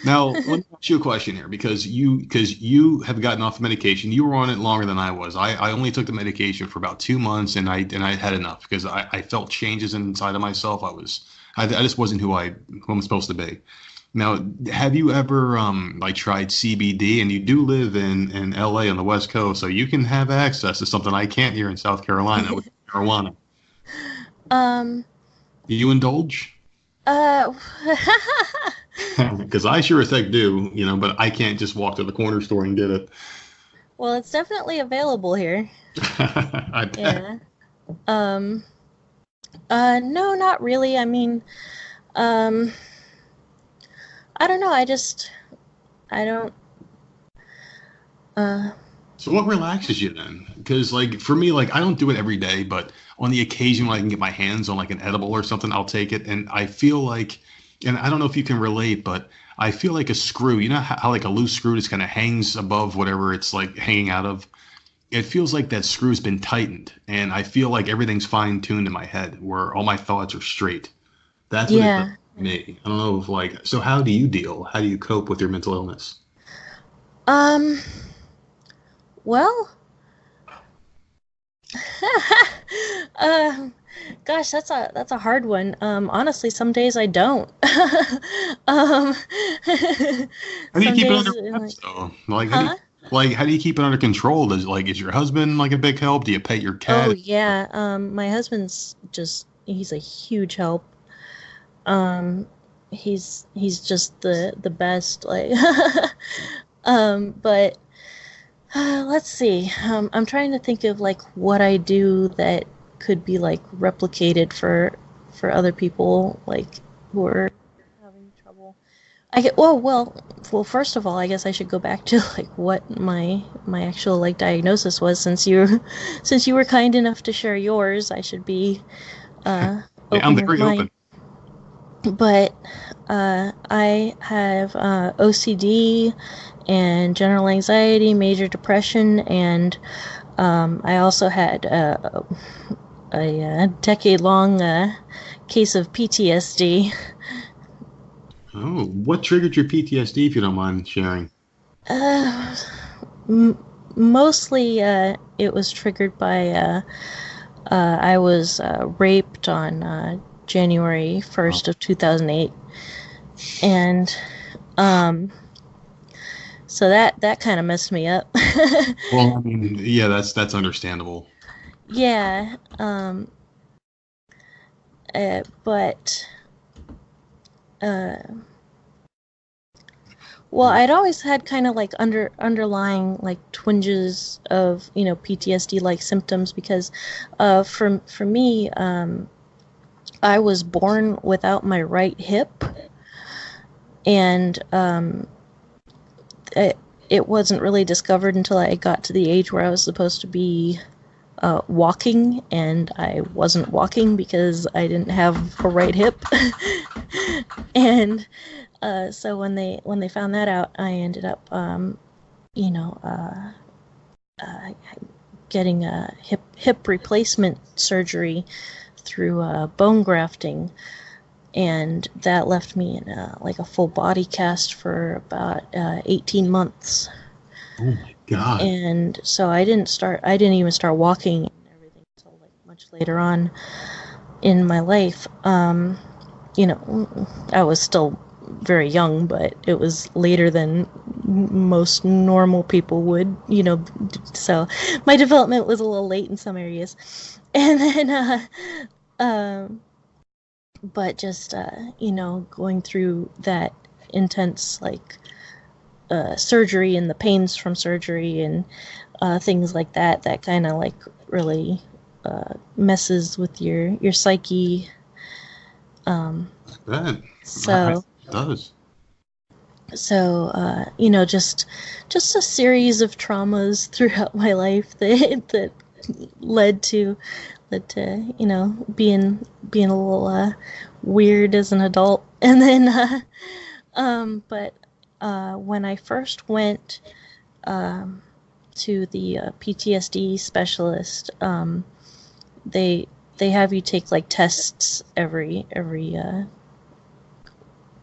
Now, let me ask you a question here, because you have gotten off the medication. You were on it longer than I was. I only took the medication for about 2 months, and I had enough because I felt changes inside of myself. I just wasn't who I'm supposed to be. Now, have you ever like tried CBD? And you do live in LA on the West Coast, so you can have access to something I can't here in South Carolina with marijuana. Um, Do you indulge? uh, Because I sure as heck do, but I can't just walk to the corner store and get it. well, it's definitely available here. I bet. Yeah. Um, no, not really. I mean, um, I don't know. I don't, uh, So what relaxes you then? Because like for me, like I don't do it every day, but on the occasion when I can get my hands on like an edible or something, I'll take it. And I feel like, and I don't know if you can relate, but I feel like a screw. You know how like a loose screw just kind of hangs above whatever it's like hanging out of? It feels like that screw's been tightened, and I feel like everything's fine tuned in my head, where all my thoughts are straight. That's what it does yeah. to me. I don't know if like, so how do you deal? How do you cope with your mental illness? Um, well, um, gosh, that's a hard one. Honestly, some days I don't. Um, How do you some keep it days, under like, wraps though? Like huh? how do you keep it under control? Is your husband like a big help? Do you pet your Oh cat? yeah. My husband's he's a huge help. Um, he's just the best. Like, but let's see. I'm trying to think of like what I do that could be like replicated for other people like who are having trouble. I get well. First of all, I guess I should go back to like what my actual like diagnosis was. Since you were kind enough to share yours, I should be uh, Yeah, I'm open with very mine. open. But I have OCD and general anxiety, major depression, and I also had a decade-long case of PTSD. Oh, what triggered your PTSD if you don't mind sharing? Uh, m- Mostly, it was triggered by I was raped on January Oh, 1st of 2008, and um, So that kind of messed me up. Well, I mean, yeah, that's understandable. Yeah. But well, I'd always had kind of like underlying like twinges of, you know, PTSD like symptoms because for me, I was born without my right hip, and it wasn't really discovered until I got to the age where I was supposed to be walking, and I wasn't walking because I didn't have a right hip. And so when they found that out, I ended up, you know, getting a hip replacement surgery through bone grafting, and that left me in a full body cast for about 18 months. Oh my God! And so I didn't even start walking and everything until like much later on in my life. You know, I was still very young, but it was later than most normal people would, you know, so my development was a little late in some areas. And then but just you know, going through that intense like surgery and the pains from surgery and things like that kind of like really messes with your psyche. That So it does. So you know, just a series of traumas throughout my life that led to you know, being a little weird as an adult. And then but when I first went to the PTSD specialist, they have you take like tests every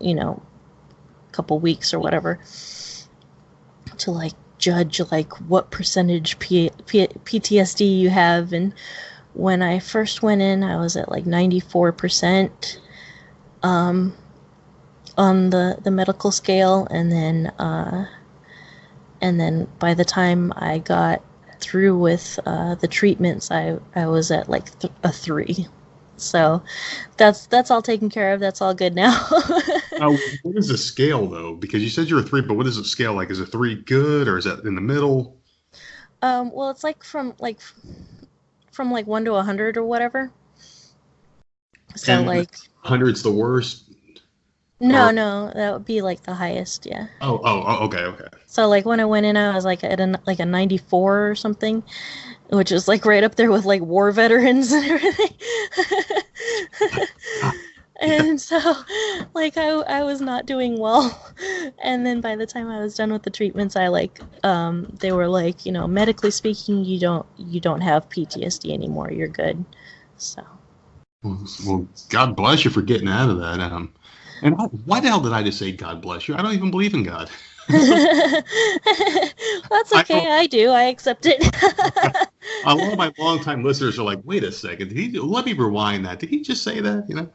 you know, couple weeks or whatever to like judge like what percentage PTSD you have. And when I first went in, I was at like 94% on the medical scale, and then by the time I got through with the treatments, I was at like a 3. So that's all taken care of. That's all good now. Now, what is the scale though? Because you said you're a 3, but what is the scale like? Is a 3 good, or is that in the middle? Well, it's like from 1 to 100 or whatever. So And like 100's the worst. no, Or- no, that would be like the highest, yeah. Oh, okay. So like when I went in, I was like at a 94 or something, which is like right up there with like war veterans and everything. And so like I was not doing well. And then by the time I was done with the treatments, I like they were like, you know, medically speaking, you don't have PTSD anymore. You're good. So Well, God bless you for getting out of that. And why the hell did I just say God bless you? I don't even believe in God. that's okay. I do. I accept it. A lot of my longtime listeners are like, "Wait a second, let me rewind that. Did he just say that?" You know.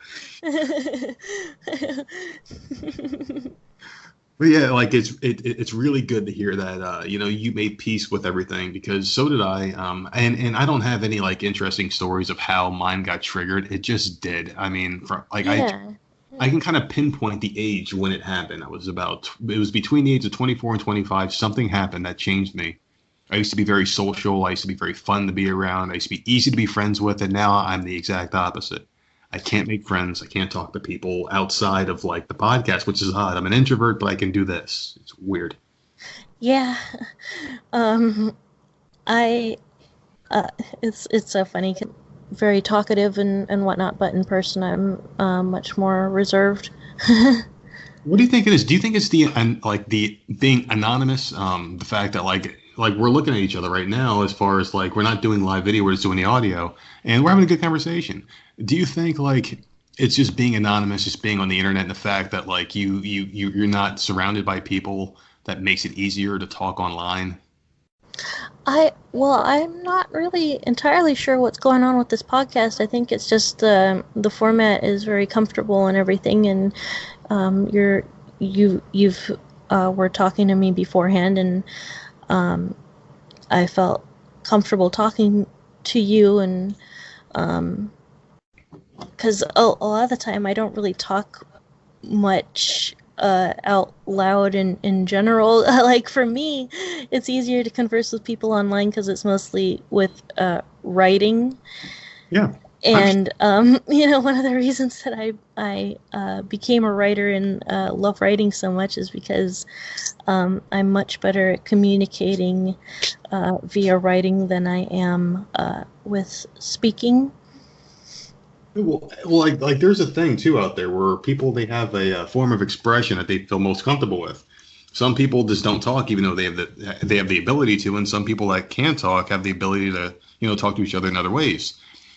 But yeah, like it's really good to hear that you know, you made peace with everything, because so did I. And I don't have any like interesting stories of how mine got triggered. It just did. I mean, Yeah. I can kind of pinpoint the age when it happened. It was between the age of 24 and 25. Something happened that changed me. I used to be very social. I used to be very fun to be around. I used to be easy to be friends with, and now I'm the exact opposite. I can't make friends. I can't talk to people outside of like the podcast, which is odd. I'm an introvert, but I can do this. It's weird. Yeah. I it's so funny. Very talkative and whatnot, but in person I'm much more reserved. What do you think it is? Do you think it's the being anonymous? The fact that like we're looking at each other right now, as far as like we're not doing live video, we're just doing the audio, and we're having a good conversation. Do you think like it's just being anonymous, just being on the internet, and the fact that like you're not surrounded by people, that makes it easier to talk online? I'm not really entirely sure what's going on with this podcast. I think it's just the format is very comfortable and everything, and you've were talking to me beforehand, and I felt comfortable talking to you, and because a lot of the time I don't really talk much out loud in general. Like for me, it's easier to converse with people online because it's mostly with writing. Yeah. And one of the reasons that I became a writer and love writing so much is because I'm much better at communicating via writing than I am with speaking. Well, like there's a thing too out there where people, they have a form of expression that they feel most comfortable with. Some people just don't talk, even though they have the ability to, and some people that can talk have the ability to talk to each other in other ways.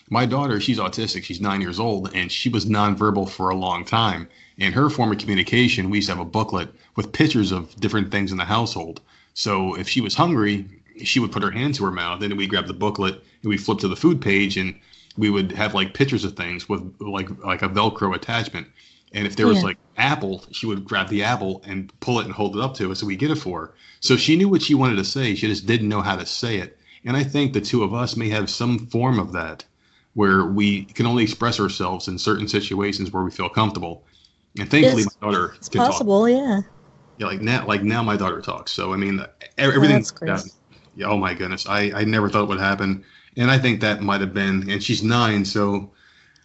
My daughter, she's autistic. She's 9 years old, and she was nonverbal for a long time. And her form of communication, we used to have a booklet with pictures of different things in the household. So if she was hungry, she would put her hand to her mouth, and then we grab the booklet and we flip to the food page, and we would have like pictures of things with like a Velcro attachment. And if there was like apple, she would grab the apple and pull it and hold it up to us, so we get it for her. So she knew what she wanted to say. She just didn't know how to say it. And I think the two of us may have some form of that, where we can only express ourselves in certain situations where we feel comfortable. And thankfully, my daughter can possible, talk. Yeah. Yeah, like now my daughter talks. So I mean, everything's yeah, oh my goodness, I never thought it would happen. And I think that might have been, and she's 9, so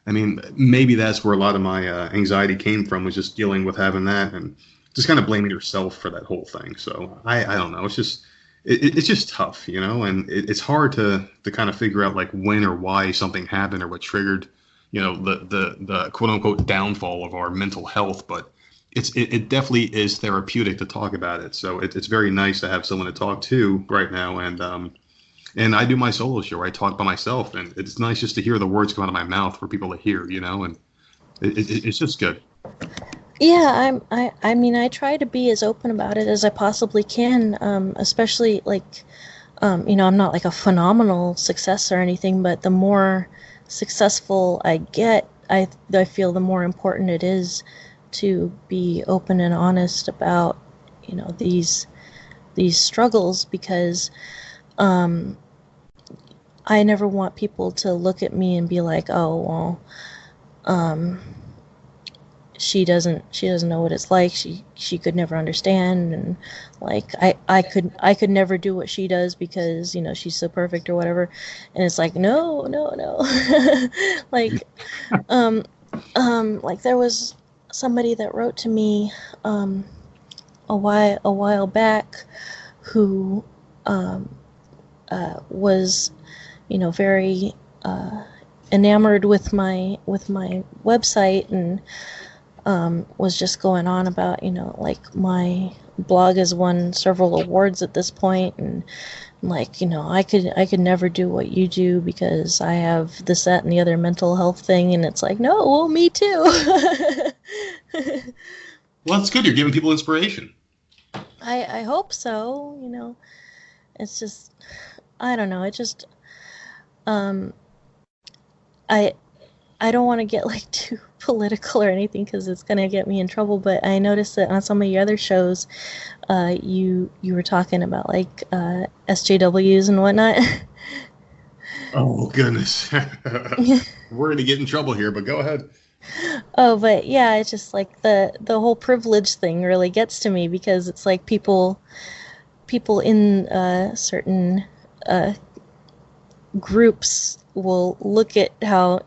I mean, maybe that's where a lot of my anxiety came from, was just dealing with having that and just kind of blaming yourself for that whole thing. So I don't know. It's just it's just tough, and it's hard to kind of figure out like when or why something happened or what triggered, the quote unquote downfall of our mental health. But it definitely is therapeutic to talk about it. So it's very nice to have someone to talk to right now. And I do my solo show where I talk by myself, and it's nice just to hear the words come out of my mouth for people to hear, and it's just good. Yeah, I mean, I try to be as open about it as I possibly can, especially like, I'm not like a phenomenal success or anything, but the more successful I get, I feel the more important it is to be open and honest about, these struggles, because I never want people to look at me and be like, oh, well, she doesn't know what it's like. She could never understand, and like I could never do what she does because she's so perfect or whatever. And it's like no. Like like there was somebody that wrote to me a while back who was very enamored with my website, and was just going on about like my blog has won several awards at this point, and like I could never do what you do because I have this, that, and the other mental health thing. And it's like, no, well, me too. Well, that's good. You're giving people inspiration. I hope so. It's just, I don't know. It just, I don't want to get like too political or anything because it's gonna get me in trouble. But I noticed that on some of your other shows, you were talking about like SJWs and whatnot. Oh goodness, we're gonna get in trouble here. But go ahead. Oh, but yeah, it's just like the whole privilege thing really gets to me, because it's like people in certain groups will look at how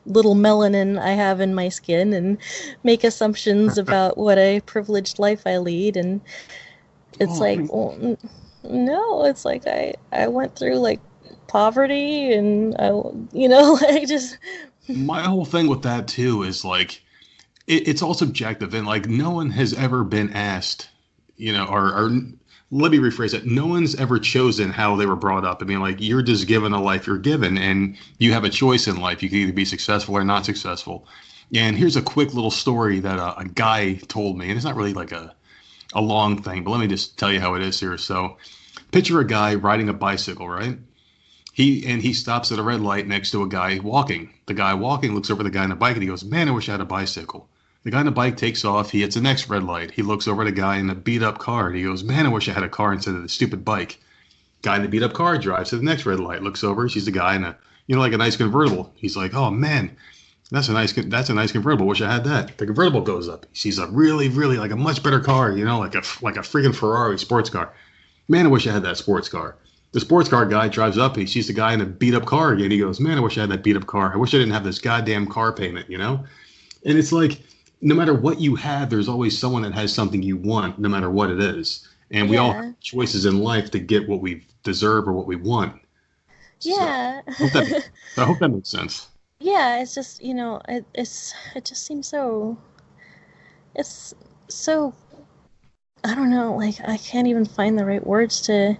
little melanin I have in my skin and make assumptions about what a privileged life I lead. And it's well, no, it's like I went through like poverty, and like just. My whole thing with that too is like it's all subjective, and like no one has ever been asked, or let me rephrase it. No one's ever chosen how they were brought up. I mean, like, you're just given a life you're given, and you have a choice in life. You can either be successful or not successful. And here's a quick little story that a guy told me, and it's not really like a long thing, but let me just tell you how it is here. So picture a guy riding a bicycle, right? He stops at a red light next to a guy walking. The guy walking looks over the guy on the bike and he goes, "Man, I wish I had a bicycle." The guy on the bike takes off. He hits the next red light. He looks over at a guy in a beat up car. And he goes, man, I wish I had a car instead of the stupid bike. Guy in the beat up car drives to the next red light. Looks over. Sees the guy in a, like a nice convertible. He's like, oh man, that's a nice convertible. Wish I had that. The convertible goes up. He sees a really, really like a much better car. Like a freaking Ferrari sports car. Man, I wish I had that sports car. The sports car guy drives up. He sees the guy in a beat up car again. He goes, man, I wish I had that beat up car. I wish I didn't have this goddamn car payment. And it's like, no matter what you have, there's always someone that has something you want, no matter what it is. And we all have choices in life to get what we deserve or what we want. Yeah. So, I hope that makes sense. Yeah, it's just, it just seems it's so, I don't know, like, I can't even find the right words to.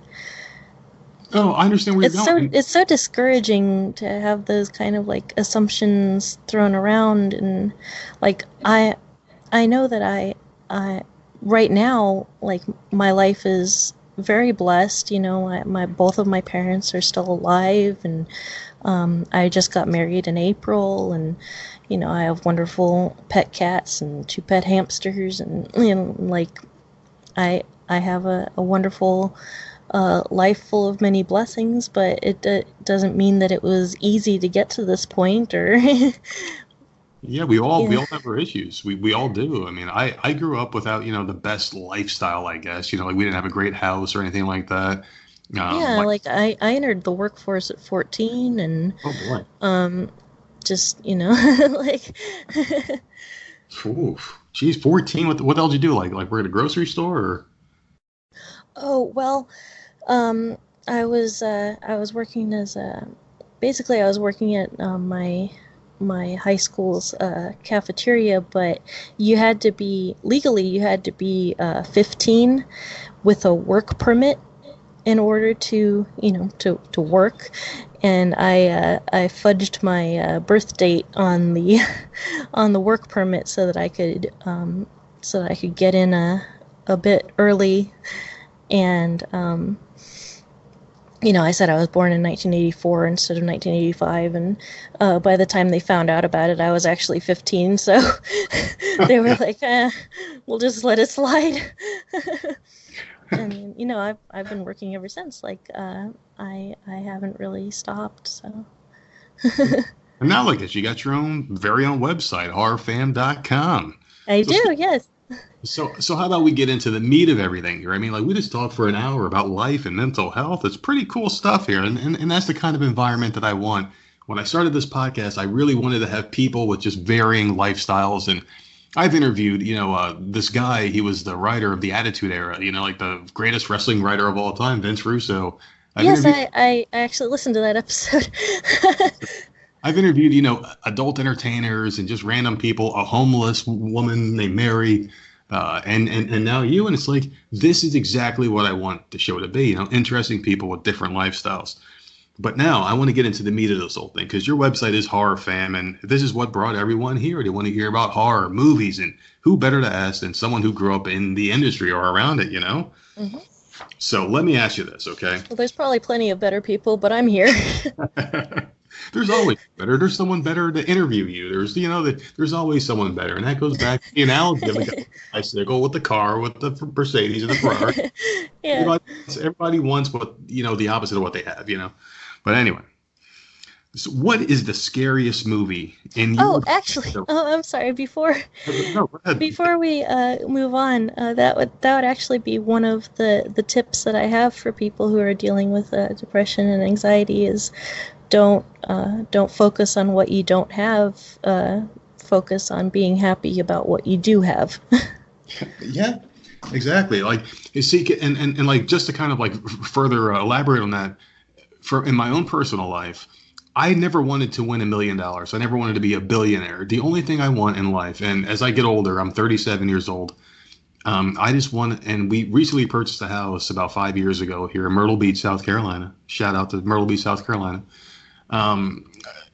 Oh, I understand where you're going. It's so discouraging to have those kind of like assumptions thrown around, and like I know that I right now, like, my life is very blessed. My both of my parents are still alive, and I just got married in April, and I have wonderful pet cats and 2 pet hamsters, and like I have a wonderful life full of many blessings, but it doesn't mean that it was easy to get to this point, or yeah, we all have our issues. We all do. I mean, I grew up without the best lifestyle, I guess. Like, we didn't have a great house or anything like that. Like I entered the workforce at 14, and oh boy, just like oof, geez, 14. What else did you do? Like work at a grocery store? Or? Oh well. I was working as basically I was working at my high school's cafeteria, but you had to be 15 with a work permit in order to to work, and I fudged my birth date on the on the work permit so that I could get in a bit early, and I said I was born in 1984 instead of 1985, and by the time they found out about it, I was actually 15, so they were like, we'll just let it slide. And, I've been working ever since. Like, I haven't really stopped, so. And now look at you got your very own website, Horrorfam.com. I do, yes. So how about we get into the meat of everything here? I mean, like, we just talked for an hour about life and mental health. It's pretty cool stuff here. And that's the kind of environment that I want. When I started this podcast, I really wanted to have people with just varying lifestyles. And I've interviewed, this guy. He was the writer of the Attitude Era, like the greatest wrestling writer of all time, Vince Russo. I actually listened to that episode. I've interviewed, adult entertainers and just random people, a homeless woman named Mary, and now you. And it's like, this is exactly what I want the show to be, interesting people with different lifestyles. But now I want to get into the meat of this whole thing, because your website is Horror Fam, and this is what brought everyone here. They want to hear about horror movies, and who better to ask than someone who grew up in the industry or around it, Mm-hmm. So let me ask you this, okay? Well, there's probably plenty of better people, but I'm here. There's always better. There's someone better to interview you. There's, there's always someone better. And that goes back to the analogy of the bicycle with the car, with the Mercedes and the Ferrari. Yeah. Everybody wants what, the opposite of what they have, But anyway, so what is the scariest movie in your... Oh, actually, I'm sorry. Before we move on, that would actually be one of the tips that I have for people who are dealing with depression and anxiety is don't focus on what you don't have. Focus on being happy about what you do have. Yeah, exactly. Like, you see, and like, just to kind of like further elaborate on that, in my own personal life, I never wanted to win $1 million. I never wanted to be a billionaire. The only thing I want in life, and as I get older, I'm 37 years old. I just want, and we recently purchased a house about 5 years ago here in Myrtle Beach, South Carolina. Shout out to Myrtle Beach, South Carolina.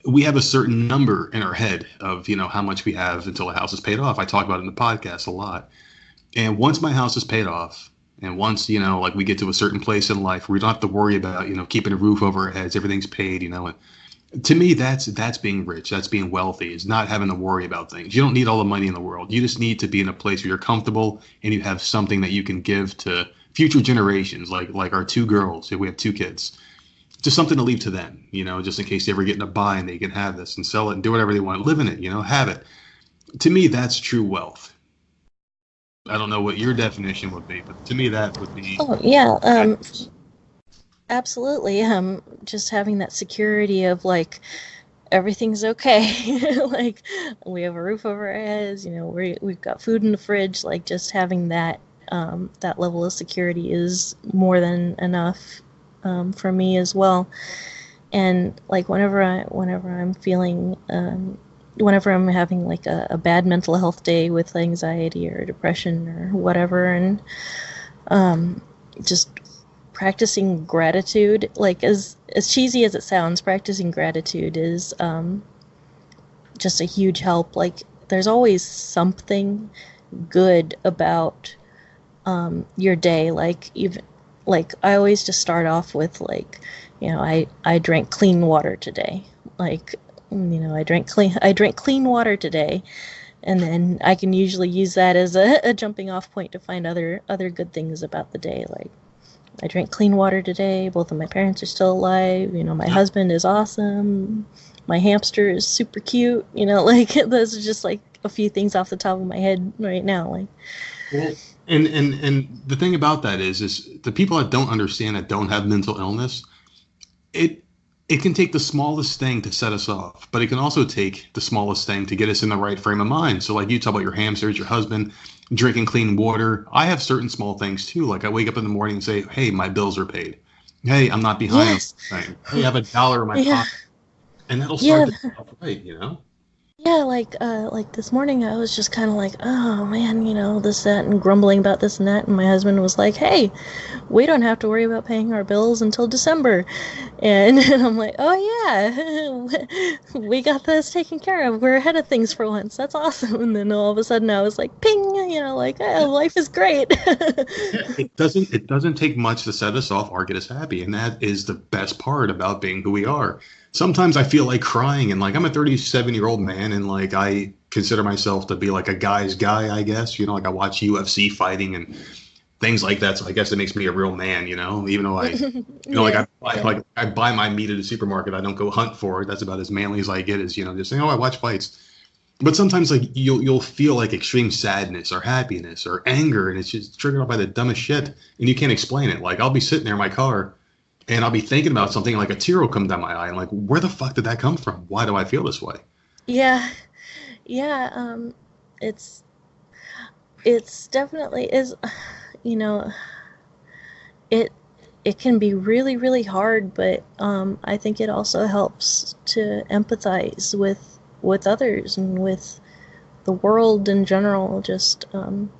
We have a certain number in our head of, how much we have until the house is paid off. I talk about it in the podcast a lot. And once my house is paid off, and once, like, we get to a certain place in life where we don't have to worry about, keeping a roof over our heads, everything's paid, and To me, that's being rich. That's being wealthy. Is not having to worry about things. You don't need all the money in the world. You just need to be in a place where you're comfortable and you have something that you can give to future generations, like our two girls. If we have two kids, just something to leave to them, just in case they ever get in a bind, they can have this and sell it and do whatever they want, live in it, have it. To me, that's true wealth. I don't know what your definition would be, but to me, that would be. Oh yeah, absolutely. Just having that security of like everything's okay. Like we have a roof over our heads. We've got food in the fridge. Like just having that that level of security is more than enough for me as well. And like whenever I'm feeling whenever I'm having like a bad mental health day with anxiety or depression or whatever, and just practicing gratitude, like as cheesy as it sounds, practicing gratitude is just a huge help. Like there's always something good about your day. Like even like I always just start off with like, I drank clean water today. Like, I drank clean water today, and then I can usually use that as a jumping off point to find other good things about the day. Like I drank clean water today. Both of my parents are still alive. My husband is awesome. My hamster is super cute. Like those are just like a few things off the top of my head right now. Like, well, and the thing about that is the people that don't understand, that don't have mental illness, it can take the smallest thing to set us off, but it can also take the smallest thing to get us in the right frame of mind. So like you talk about your hamsters, your husband, drinking clean water. I have certain small things too. Like I wake up in the morning and say, hey, my bills are paid. Hey, I'm not behind. Yes. Hey, I have $1 in my pocket. And that'll start the stuff right, Yeah, like this morning I was just kind of like, oh man, this, that, and grumbling about this and that, and my husband was like, hey, we don't have to worry about paying our bills until December, and I'm like, oh yeah, we got this taken care of. We're ahead of things for once. That's awesome. And then all of a sudden I was like, ping, like, oh, life is great. It doesn't take much to set us off or get us happy, and that is the best part about being who we are. Sometimes I feel like crying, and like I'm a 37-year-old man, and like I consider myself to be like a guy's guy, I guess. Like I watch UFC fighting and things like that, so I guess it makes me a real man, even though I, I buy my meat at a supermarket. I don't go hunt for it. That's about as manly as I get, is just saying, oh, I watch fights. But sometimes like you'll feel like extreme sadness or happiness or anger, and it's just triggered off by the dumbest shit, and you can't explain it. Like I'll be sitting there in my car, and I'll be thinking about something, like a tear will come down my eye. I'm like, where the fuck did that come from? Why do I feel this way? Yeah. It's definitely is, it can be really, really hard, but I think it also helps to empathize with others and with the world in general. Just those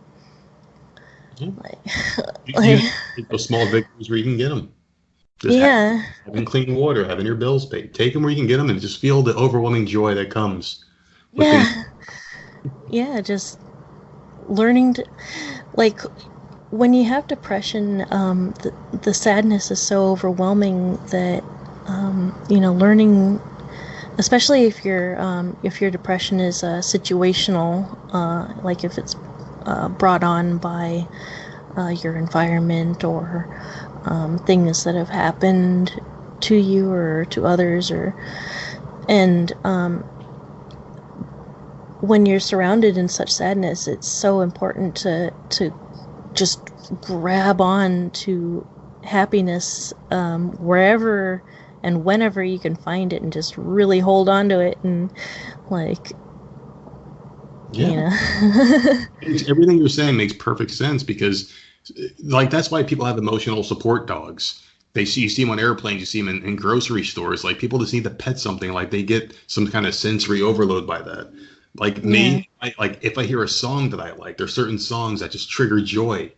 small victories where you can get them. Just having clean water, having your bills paid. Take them where you can get them, and just feel the overwhelming joy that comes. Just learning to, like, when you have depression, the sadness is so overwhelming that learning, especially if your depression is situational, like if it's brought on by your environment or things that have happened to you or to others, and when you're surrounded in such sadness, it's so important to just grab on to happiness wherever and whenever you can find it, and just really hold on to it, and like, everything you're saying makes perfect sense, because like that's why people have emotional support dogs. You see them on airplanes, you see them in grocery stores. Like people just need to pet something, like they get some kind of sensory overload by that. Like me, if I hear a song that I like, there's certain songs that just trigger joy.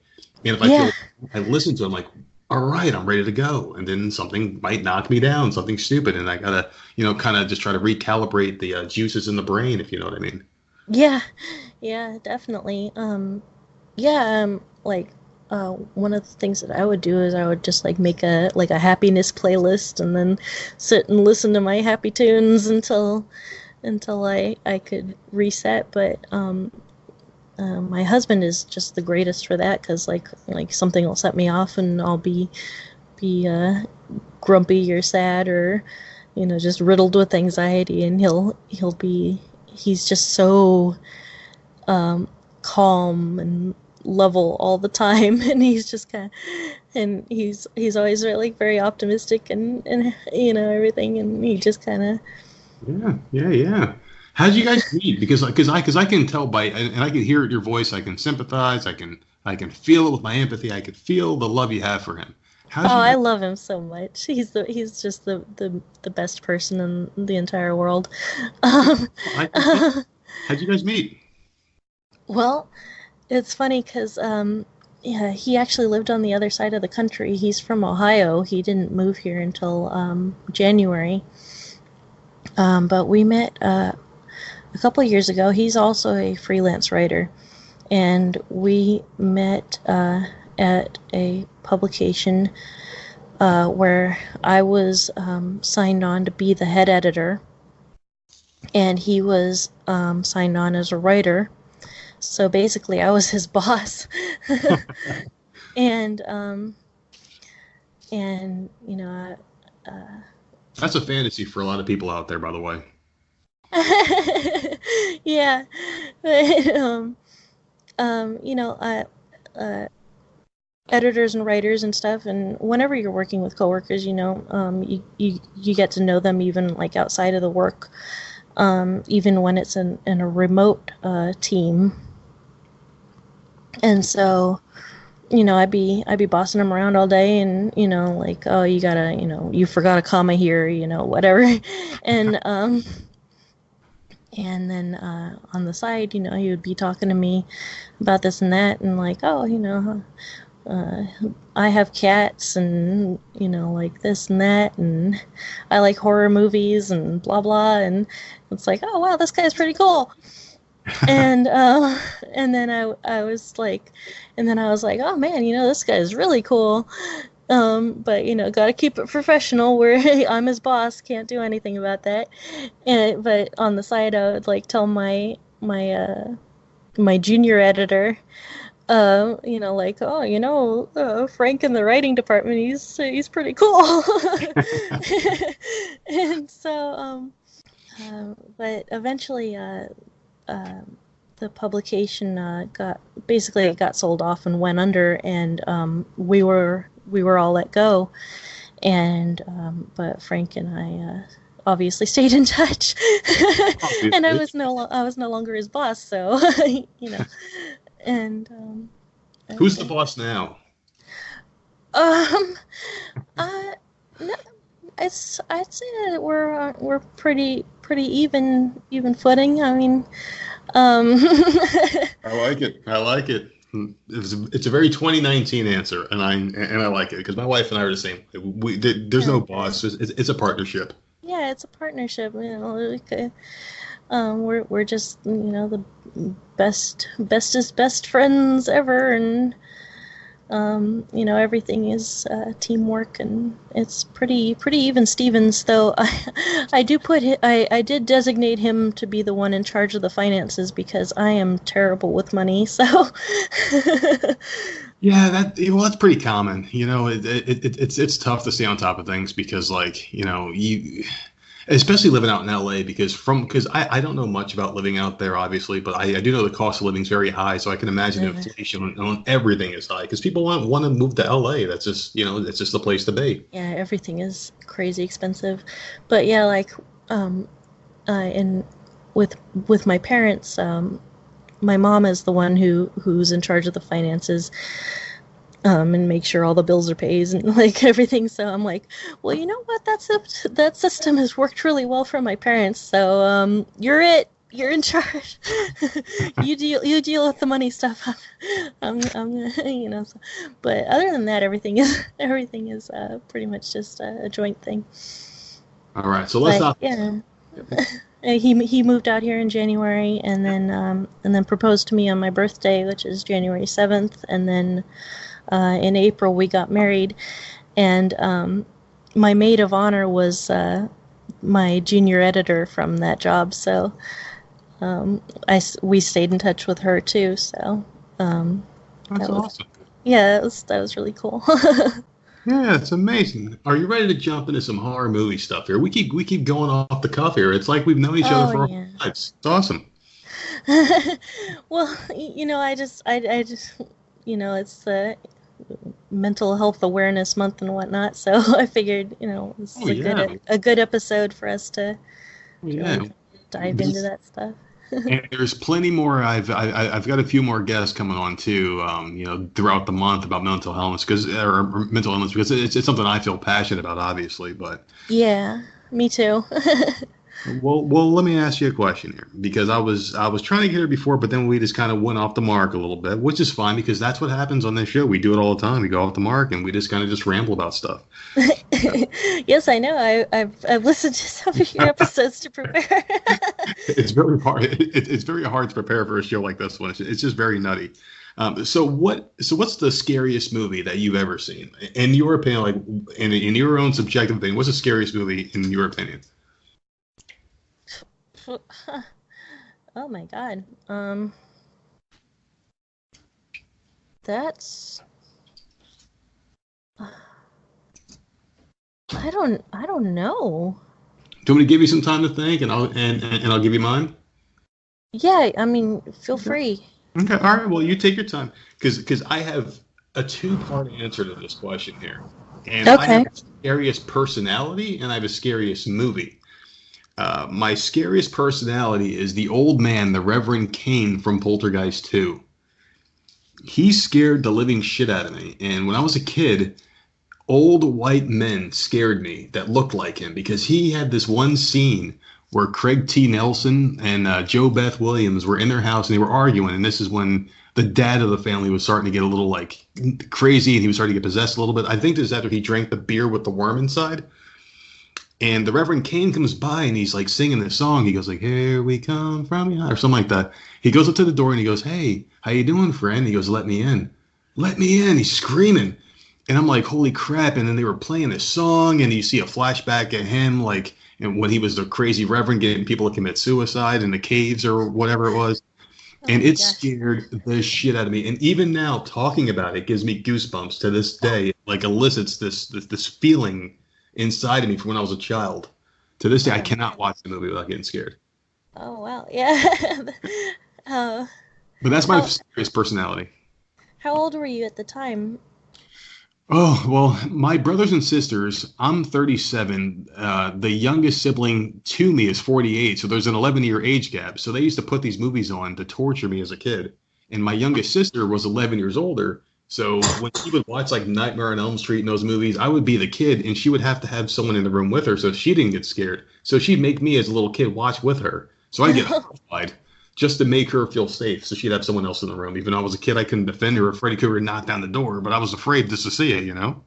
And if I listen to them, like, all right, I'm ready to go. And then something might knock me down, something stupid, and I gotta, kind of just try to recalibrate the juices in the brain, if you know what I mean. Yeah, definitely. Like one of the things that I would do is I would just like make a happiness playlist and then sit and listen to my happy tunes until I could reset. But my husband is just the greatest for that, because like something will set me off and I'll be grumpy or sad or just riddled with anxiety, and he's just so calm and level all the time, and he's just he's always really very optimistic and everything, and he just kind of yeah. How did you guys meet? Because I can tell by, and I can hear it in your voice. I can sympathize. I can feel it with my empathy. I can feel the love you have for him. I love him so much. He's just the best person in the entire world. How'd you guys meet? Well, it's funny because he actually lived on the other side of the country. He's from Ohio. He didn't move here until January. But we met a couple of years ago. He's also a freelance writer, and we met at a publication where I was signed on to be the head editor, and he was signed on as a writer. So basically, I was his boss, and that's a fantasy for a lot of people out there, by the way. Yeah, but, editors and writers and stuff, and whenever you're working with coworkers, you get to know them even like outside of the work, even when it's in a remote team. And so, I'd be bossing them around all day, and like, oh, you gotta, you forgot a comma here, whatever, and then on the side, he would be talking to me about this and that, and like, oh, I have cats, and like this and that, and I like horror movies, and blah blah, and it's like, oh wow, this guy's pretty cool. And then I was like, oh man, this guy's really cool. But gotta keep it professional. Where I'm his boss, can't do anything about that. But on the side, I would like tell my junior editor, like, oh, Frank in the writing department, he's pretty cool. And so, but eventually, the publication got sold off and went under, and we were all let go, and but Frank and I obviously stayed in touch. Obviously. And I was no longer his boss, so and who's the boss now? No, I'd say that we're pretty even footing. I mean, I like it. It's a very 2019 answer, and I like it, because my wife and I are the same. There's no boss. It's a partnership. Yeah, it's a partnership. We're just the best friends ever, and everything is teamwork, and it's pretty even Stevens. Though I did designate him to be the one in charge of the finances, because I am terrible with money. So yeah, that's pretty common. It's tough to stay on top of things, because like you. Especially living out in LA, because I don't know much about living out there, obviously, but I do know the cost of living is very high. So I can imagine inflation on everything is high, because people want to move to LA. That's just, it's just the place to be. Yeah, everything is crazy expensive. But yeah, like, and with my parents, my mom is the one who's in charge of the finances. And make sure all the bills are paid and like everything. So I'm like, well, you know what? That system has worked really well for my parents. So you're in charge. You deal with the money stuff. I'm So. But other than that, everything is pretty much just a joint thing. All right, so let's not. Yeah. He moved out here in January, and then proposed to me on my birthday, which is January 7th, and then In April, we got married, and my maid of honor was my junior editor from that job. So we stayed in touch with her too. So That's awesome. Yeah, that was really cool. Yeah, it's amazing. Are you ready to jump into some horror movie stuff here? We keep going off the cuff here. It's like we've known each other for our lives. It's awesome. Well, I just, it's the mental health awareness month and whatnot, so I figured, this is a good episode for us to really dive into that stuff. And there's plenty more. I've got a few more guests coming on too. Throughout the month about mental illness because it's something I feel passionate about, obviously. But yeah, me too. Well, let me ask you a question here because I was trying to get her before, but then we just kind of went off the mark a little bit, which is fine because that's what happens on this show. We do it all the time. We go off the mark and we just kind of just ramble about stuff. Yes, I know. I've listened to some of your episodes to prepare. It's very hard. It's very hard to prepare for a show like this one. It's just very nutty. So what's the scariest movie that you've ever seen? In your opinion, like in your own subjective opinion, what's the scariest movie in your opinion? Oh my God. That's I don't know. Do you want me to give you some time to think and I'll give you mine? Yeah, I mean, feel free. Okay, all right. Well, you take your time because I have a two-part answer to this question here. And I have a scariest personality and I have a scariest movie. My scariest personality is the old man, the Reverend Kane from Poltergeist 2. He scared the living shit out of me. And when I was a kid, old white men scared me that looked like him because he had this one scene where Craig T. Nelson and Joe Beth Williams were in their house and they were arguing. And this is when the dad of the family was starting to get a little like crazy and he was starting to get possessed a little bit. I think this is after he drank the beer with the worm inside. And the Reverend Kane comes by and he's like singing this song. He goes like, "Here we come from behind," or something like that. He goes up to the door and he goes, "Hey, how you doing, friend?" He goes, "Let me in. Let me in." He's screaming. And I'm like, holy crap. And then they were playing this song and you see a flashback at him like and when he was the crazy reverend getting people to commit suicide in the caves or whatever it was. And it scared the shit out of me. And even now talking about it gives me goosebumps to this day. It, like elicits this feeling inside of me from when I was a child. To this day, I cannot watch the movie without getting scared. Oh, wow. Yeah. But that's my scariest personality. How old were you at the time? Oh, well, my brothers and sisters, I'm 37. The youngest sibling to me is 48. So there's an 11-year age gap. So they used to put these movies on to torture me as a kid. And my youngest sister was 11 years older. So when she would watch like Nightmare on Elm Street and those movies, I would be the kid and she would have to have someone in the room with her so she didn't get scared. So she'd make me as a little kid watch with her. So I'd get horrified just to make her feel safe. So she'd have someone else in the room. Even though I was a kid, I couldn't defend her if Freddy Krueger knocked down the door, but I was afraid just to see it, you know?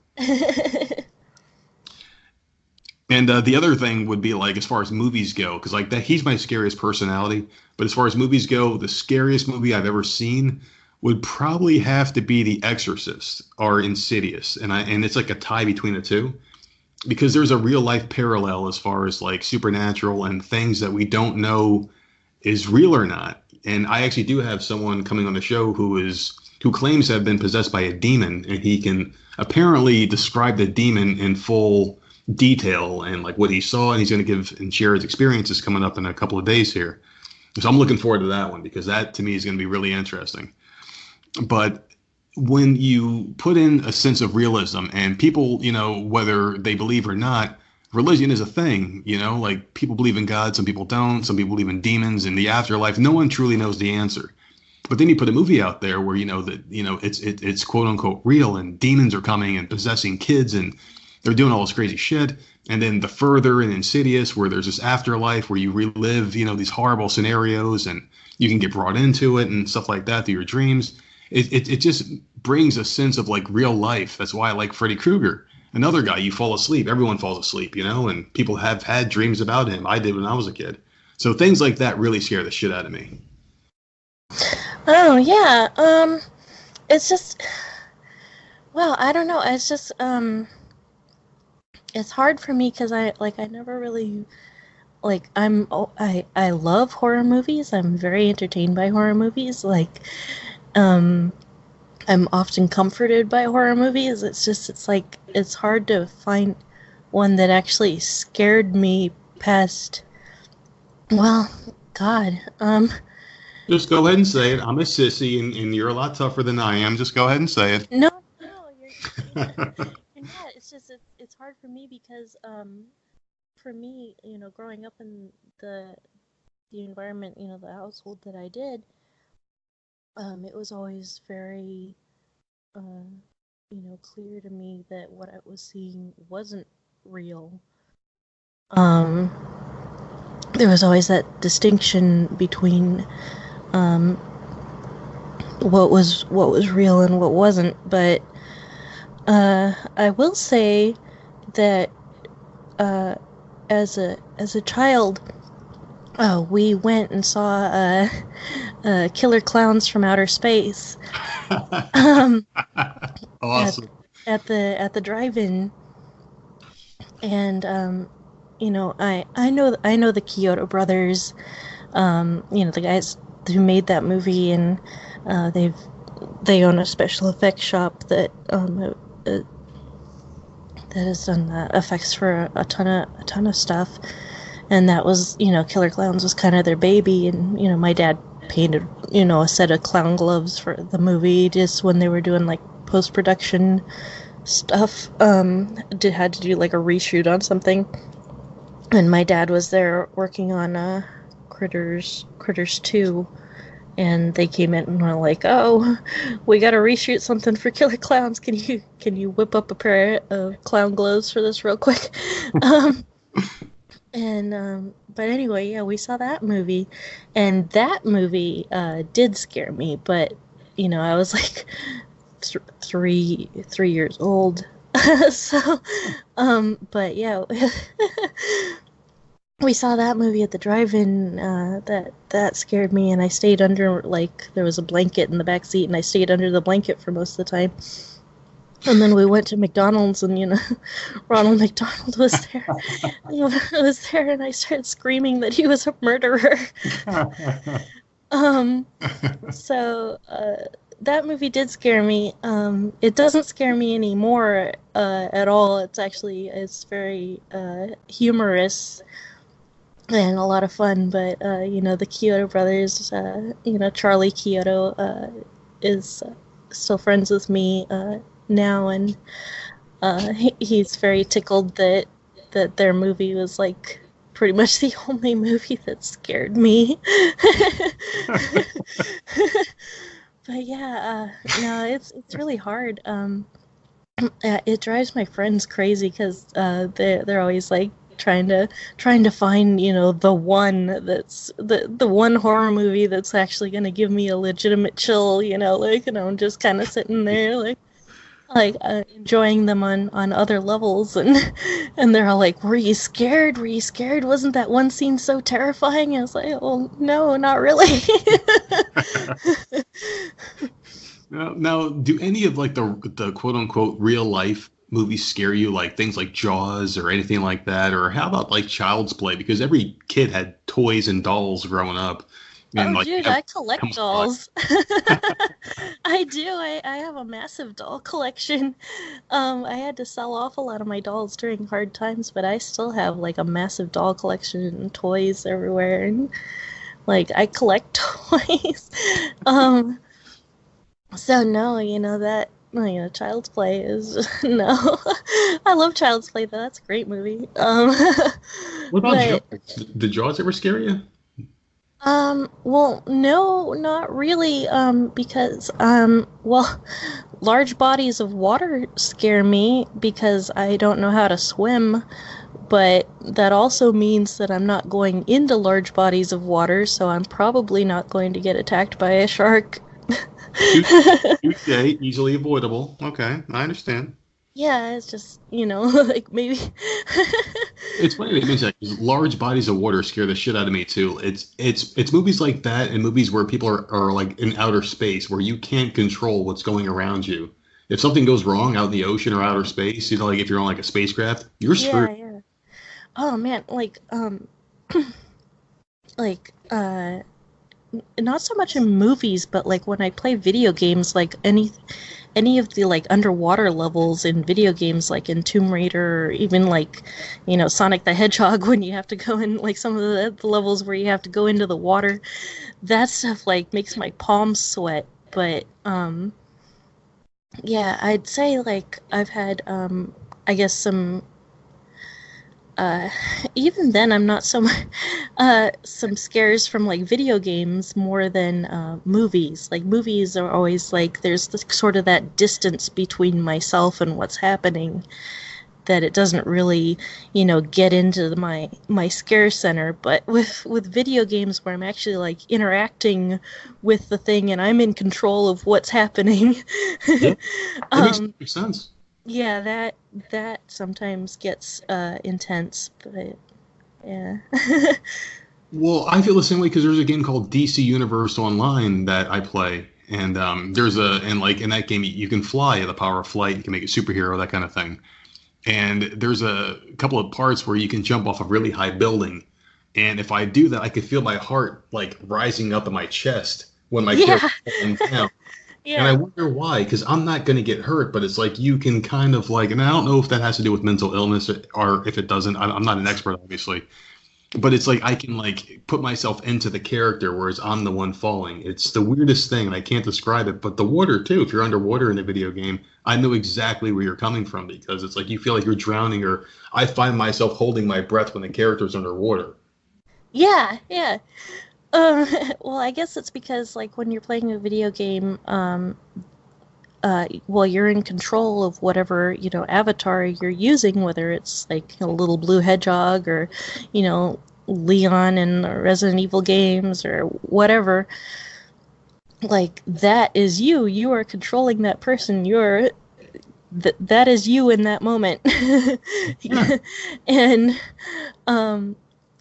And the other thing would be like, as far as movies go, because like that, he's my scariest personality. But as far as movies go, the scariest movie I've ever seen would probably have to be The Exorcist or Insidious. And it's like a tie between the two because there's a real life parallel as far as like supernatural and things that we don't know is real or not. And I actually do have someone coming on the show who claims to have been possessed by a demon, and he can apparently describe the demon in full detail and like what he saw, and he's going to give and share his experiences coming up in a couple of days here. So I'm looking forward to that one because that to me is going to be really interesting. But when you put in a sense of realism and people, you know, whether they believe or not, religion is a thing, you know, like people believe in God, some people don't, some people believe in demons and the afterlife. No one truly knows the answer. But then you put a movie out there where, you know, that, you know, it's quote unquote real and demons are coming and possessing kids and they're doing all this crazy shit. And then the further and Insidious where there's this afterlife where you relive, you know, these horrible scenarios and you can get brought into it and stuff like that through your dreams. It just brings a sense of like real life. That's why I like Freddy Krueger. Another guy, you fall asleep. Everyone falls asleep, you know, and people have had dreams about him. I did when I was a kid. So things like that really scare the shit out of me. Oh, yeah. It's just, Well, I don't know. It's just it's hard for me because I never really I love horror movies. I'm very entertained by horror movies. Um I'm often comforted by horror movies. It's hard to find one that actually scared me past, well, God. Just go ahead and say it. I'm a sissy, and you're a lot tougher than I am. Just go ahead and say it. No, you're not. It's hard for me because for me, growing up in the environment, the household that I did, it was always very clear to me that what I was seeing wasn't real. There was always that distinction between what was real and what wasn't. But I will say that as a child, we went and saw Killer Clowns from Outer Space. Awesome. At the drive-in, and I know the Kyoto brothers, the guys who made that movie, and they own a special effects shop that has done effects for a ton of stuff, and that was, Killer Clowns was kind of their baby, and my dad painted a set of clown gloves for the movie just when they were doing like post-production stuff. Had to do like a reshoot on something, and my dad was there working on Critters 2, and they came in and were like, "Oh, we got to reshoot something for Killer Clowns. Can you whip up a pair of clown gloves for this real quick?" But anyway, yeah, we saw that movie, and that movie did scare me, but I was like 3 years old. So but yeah, we saw that movie at the drive-in. That scared me, and I stayed under, there was a blanket in the back seat, and I stayed under the blanket for most of the time. And then we went to McDonald's, and Ronald McDonald was there. And I started screaming that he was a murderer. So that movie did scare me. It doesn't scare me anymore at all. It's very humorous and a lot of fun. But the Kyoto brothers, Charlie Kyoto is still friends with me now, and he's very tickled that their movie was like pretty much the only movie that scared me. But yeah, no, it's really hard. It drives my friends crazy because they're always like trying to find the one that's the one horror movie that's actually gonna give me a legitimate chill, and I'm just kind of sitting there enjoying them on other levels, and they're all like, were you scared? Wasn't that one scene so terrifying? I was like, well, no, not really. Now, do any of like the quote unquote real life movies scare you, like things like Jaws or anything like that? Or how about like Child's Play? Because every kid had toys and dolls growing up. And, dude, I collect dolls. I do. I have a massive doll collection. I had to sell off a lot of my dolls during hard times, but I still have like a massive doll collection and toys everywhere, and I collect toys. So no, Child's Play is no. I love Child's Play though. That's a great movie. What about Jaws? Did Jaws ever scare you? Well, no, not really, because, large bodies of water scare me because I don't know how to swim, but that also means that I'm not going into large bodies of water, so I'm probably not going to get attacked by a shark. Easily avoidable. Okay, I understand. Yeah, it's just, maybe. It's funny that you mention that. Large bodies of water scare the shit out of me too. It's movies like that and movies where people are like in outer space where you can't control what's going around you. if something goes wrong out in the ocean or outer space, like if you're on like a spacecraft, you're screwed. Yeah. Oh man, like not so much in movies, but like when I play video games, like any of the like underwater levels in video games, like in Tomb Raider, or even like, Sonic the Hedgehog, when you have to go in like some of the levels where you have to go into the water, that stuff like makes my palms sweat. But yeah, I'd say like I've had I guess some even then I'm not so much some scares from like video games more than movies. Like movies are always like there's sort of that distance between myself and what's happening that it doesn't really, get into my scare center. But with video games where I'm actually like interacting with the thing and I'm in control of what's happening. Yeah, that makes sense. Yeah, that sometimes gets intense, but yeah. Well, I feel the same way because there's a game called DC Universe Online that I play, and like in that game you can fly, the power of flight, you can make a superhero, that kind of thing. And there's a couple of parts where you can jump off a really high building, and if I do that, I could feel my heart like rising up in my chest when my character's falling down. Yeah. And I wonder why, because I'm not going to get hurt, but it's like you can kind of like, and I don't know if that has to do with mental illness or if it doesn't. I'm not an expert, obviously, but it's like I can like put myself into the character, whereas I'm the one falling. It's the weirdest thing, and I can't describe it. But the water too, if you're underwater in a video game, I know exactly where you're coming from because it's like you feel like you're drowning, or I find myself holding my breath when the character's underwater. Yeah. Well, I guess it's because, like, when you're playing a video game, well, you're in control of whatever, avatar you're using, whether it's, like, a little blue hedgehog or, Leon in Resident Evil games or whatever. Like, that is you. You are controlling that person. That is you in that moment. And,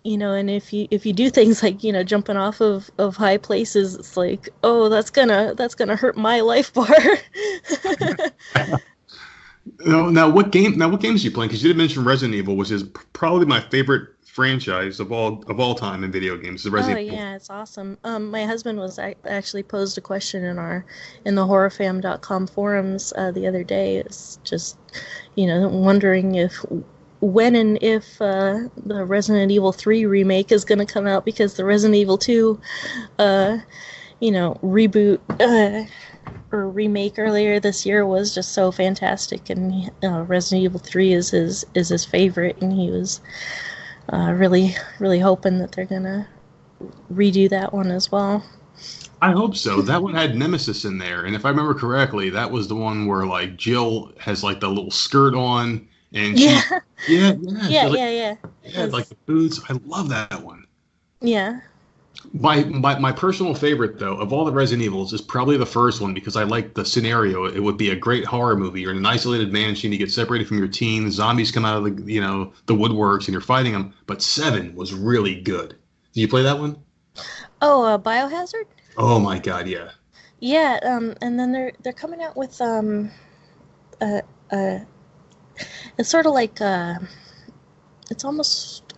and if you do things like, jumping off of high places, it's like, oh, that's gonna hurt my life bar. Now what games are you playing? Because you did mention Resident Evil, which is probably my favorite franchise of all time in video games. The Resident Evil. Yeah, it's awesome. My husband was actually posed a question in the Horrorfam.com forums the other day. It's just, wondering when and if the Resident Evil 3 remake is going to come out, because the Resident Evil 2, reboot or remake earlier this year was just so fantastic, and Resident Evil 3 is his favorite, and he was really, really hoping that they're going to redo that one as well. I hope so. That one had Nemesis in there, and if I remember correctly, that was the one where like Jill has like the little skirt on. And yeah, yeah. Like the boots. I love that one. Yeah. My personal favorite, though, of all the Resident Evils is probably the first one because I like the scenario. It would be a great horror movie. You're in an isolated mansion. You get separated from your teen. Zombies come out of the the woodworks, and you're fighting them. But 7 was really good. Did you play that one? Oh, Biohazard? Oh my God, yeah. Yeah. And then they're coming out with it's sort of like it's almost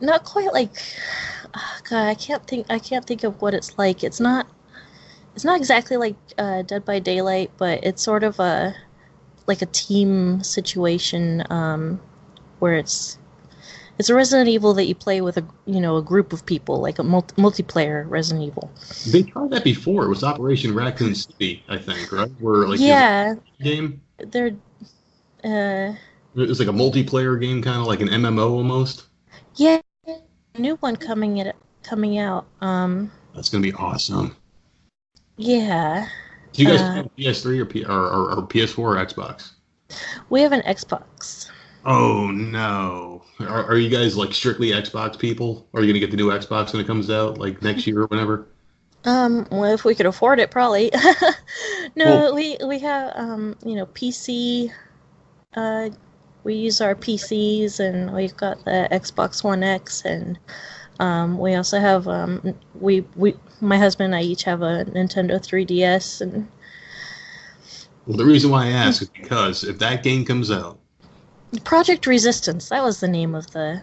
not quite like God, I can't think of what it's like. It's not exactly like Dead by Daylight, but it's sort of like a team situation where it's a Resident Evil that you play with a group of people, like a multiplayer Resident Evil. They tried that before. It was Operation Raccoon City, I think, right? Where like game. They're it was like a multiplayer game, kind of like an MMO almost. Yeah, a new one coming out. That's gonna be awesome. Yeah. Do you guys have PS3 or PS4 or Xbox? We have an Xbox. Oh no! Are you guys like strictly Xbox people? Are you gonna get the new Xbox when it comes out, like next year or whenever? Well, if we could afford it, probably. No, we have PC. We use our PCs, and we've got the Xbox One X, and we also have my husband and I each have a Nintendo 3DS, and Well, the reason why I ask is because if that game comes out, Project Resistance. That was the name of the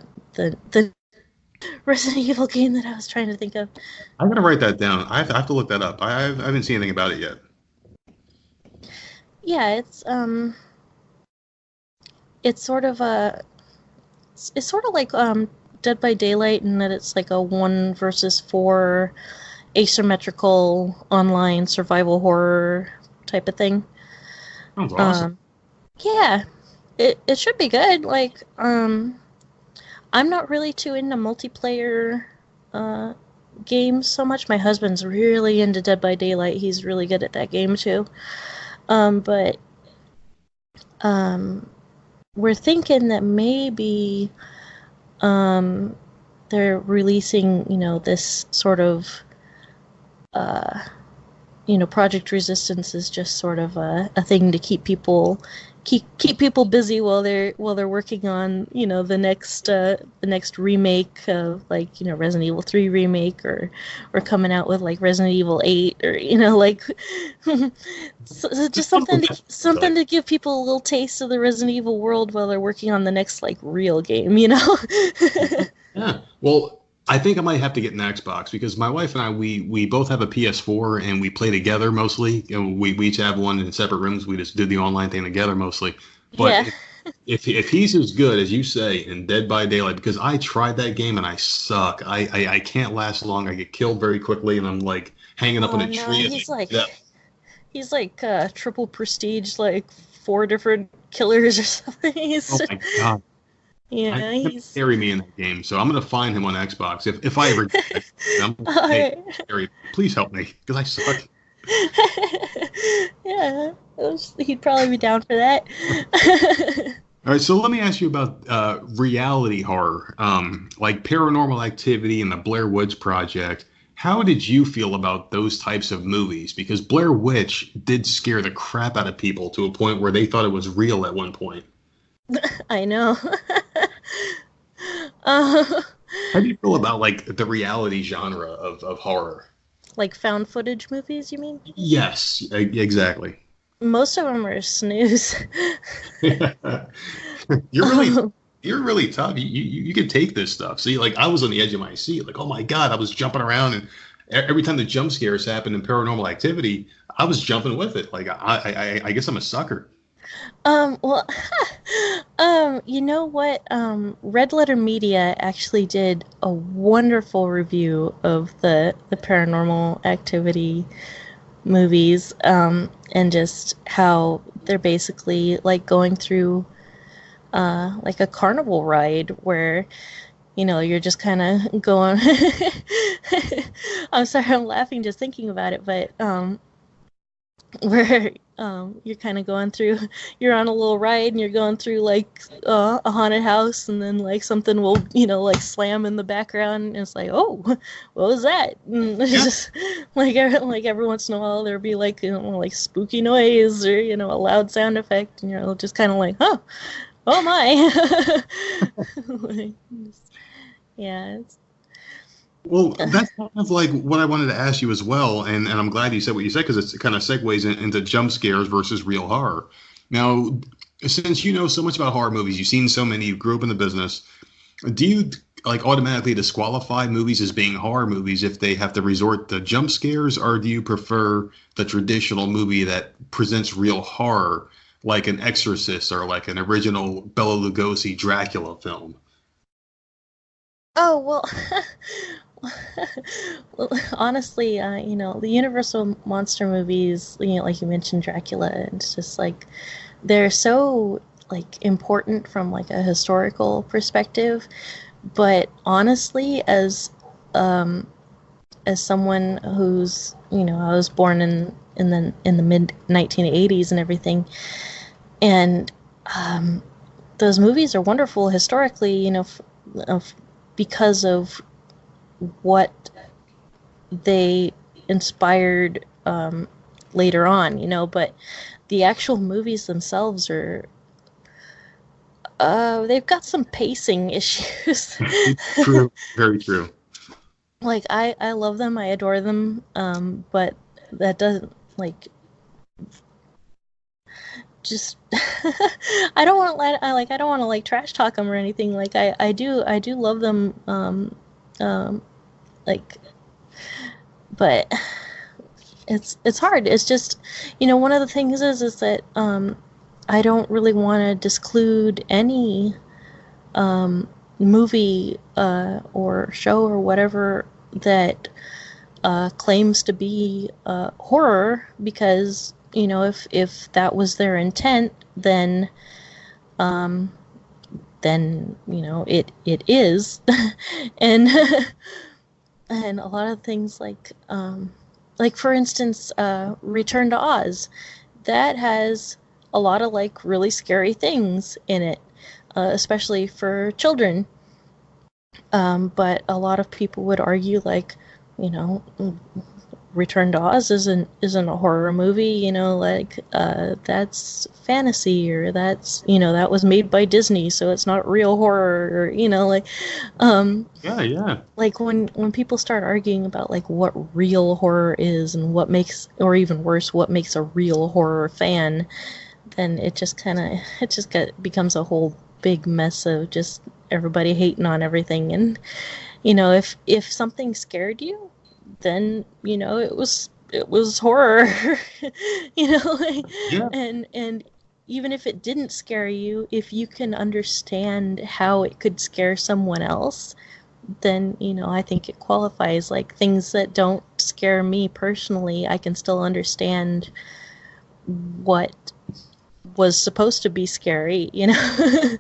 Resident Evil game that I was trying to think of. I'm gonna write that down. I have to look that up. I haven't seen anything about it yet. Yeah, it's sort of like Dead by Daylight in that it's like a 1 versus 4 asymmetrical online survival horror type of thing. Sounds awesome. Yeah, it should be good. Like, I'm not really too into multiplayer games so much. My husband's really into Dead by Daylight. He's really good at that game too. But we're thinking that maybe they're releasing, this sort of Project Resistance is just sort of a thing to keep people busy while they're working on the next remake of Resident Evil 3 remake or coming out with like Resident Evil 8 or so just something to give people a little taste of the Resident Evil world while they're working on the next like real game. Yeah. Well, I think I might have to get an Xbox because my wife and I, we both have a PS4 and we play together mostly. And we each have one in separate rooms. We just do the online thing together mostly. But Yeah. if he's as good as you say in Dead by Daylight, because I tried that game and I suck. I can't last long. I get killed very quickly and I'm like hanging up in a tree. He's like triple prestige, like 4 different killers or something. Oh my god. Yeah, he's carry me in that game, so I'm gonna find him on Xbox if I ever get it. I'm gonna say, Harry, please help me because I suck. Yeah, he'd probably be down for that. All right, so let me ask you about reality horror, like Paranormal Activity and the Blair Witch Project. How did you feel about those types of movies? Because Blair Witch did scare the crap out of people to a point where they thought it was real at one point. I know. How do you feel about like the reality genre of horror? Like found footage movies, you mean? Yes, exactly. Most of them are snooze. You're really tough. You can take this stuff. See, like I was on the edge of my seat. Like, oh my god, I was jumping around, and every time the jump scares happened in Paranormal Activity, I was jumping with it. Like I guess I'm a sucker. Well, you know what? Red Letter Media actually did a wonderful review of the Paranormal Activity movies, and just how they're basically like going through like a carnival ride where you're just kind of going. I'm sorry, I'm laughing just thinking about it, but where you're kind of going through, you're on a little ride and you're going through like a haunted house, and then like something will like slam in the background, and it's like, oh, what was that? And it's just like every once in a while there'll be like like spooky noise or a loud sound effect, and just kind of like, oh my. Like, yeah, Well, that's kind of like what I wanted to ask you as well, and I'm glad you said what you said because it kind of segues into jump scares versus real horror. Now, since you know so much about horror movies, you've seen so many, you grew up in the business, do you like automatically disqualify movies as being horror movies if they have to resort to jump scares, or do you prefer the traditional movie that presents real horror, like an Exorcist or like an original Bela Lugosi Dracula film? oh well. Well, honestly, the Universal monster movies, like you mentioned, Dracula, it's just like they're so like important from like a historical perspective. But honestly, as someone who's I was born in the mid 1980s and everything, and those movies are wonderful historically, because of what they inspired later on, but the actual movies themselves are they've got some pacing issues. True, very true. Like I love them, I adore them, but that doesn't like just I don't want to I don't want to like trash talk them or anything. Like I do love them. Like, but it's hard. It's just, one of the things is that I don't really want to disclude any movie or show or whatever that claims to be horror, because if that was their intent, then it is. And and a lot of things like for instance, Return to Oz, that has a lot of like really scary things in it, especially for children. But a lot of people would argue, like, Return to Oz isn't a horror movie, that's fantasy, or that's, that was made by Disney, so it's not real horror, or, Yeah. like when people start arguing about like what real horror is and what makes, or even worse, what makes a real horror fan, then it just becomes a whole big mess of just everybody hating on everything. And if something scared you, then it was horror. Yeah. And even if it didn't scare you, if you can understand how it could scare someone else, then I think it qualifies. Like, things that don't scare me personally, I can still understand what was supposed to be scary. I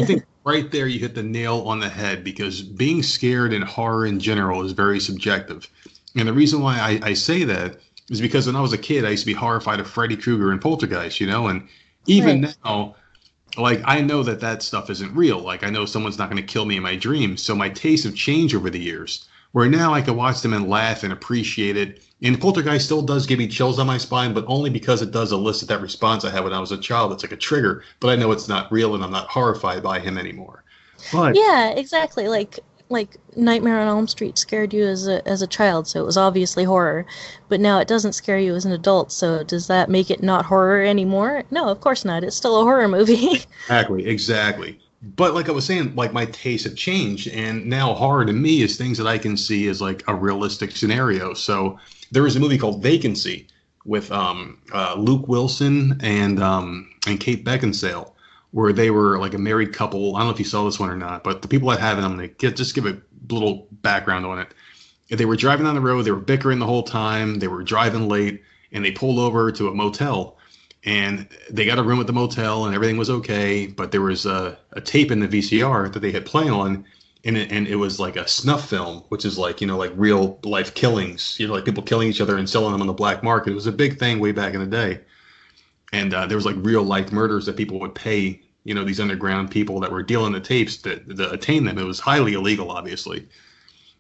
think right there you hit the nail on the head, because being scared and horror in general is very subjective. And the reason why I say that is because when I was a kid, I used to be horrified of Freddy Krueger and Poltergeist, and even Right. now, like, I know that stuff isn't real. Like, I know someone's not going to kill me in my dreams. So my tastes have changed over the years, where now I can watch them and laugh and appreciate it. And Poltergeist still does give me chills on my spine, but only because it does elicit that response I had when I was a child. It's like a trigger, but I know it's not real, and I'm not horrified by him anymore. But Yeah, exactly. Like Nightmare on Elm Street scared you as a child, so it was obviously horror. But now it doesn't scare you as an adult, so does that make it not horror anymore? No, of course not. It's still a horror movie. exactly. But like I was saying, like, my tastes have changed, and now horror to me is things that I can see as like a realistic scenario. So there was a movie called Vacancy with Luke Wilson and Kate Beckinsale, where they were like a married couple. I don't know if you saw this one or not, but the people that have it, I'm gonna just give a little background on it. They were driving down the road, they were bickering the whole time, they were driving late, and they pulled over to a motel. And they got a room at the motel, and everything was okay. But there was a tape in the VCR that they had play on, and it was like a snuff film, which is like, like real life killings, like people killing each other and selling them on the black market. It was a big thing way back in the day. And there was like real life murders that people would pay, these underground people that were dealing the tapes to attain them. It was highly illegal, obviously.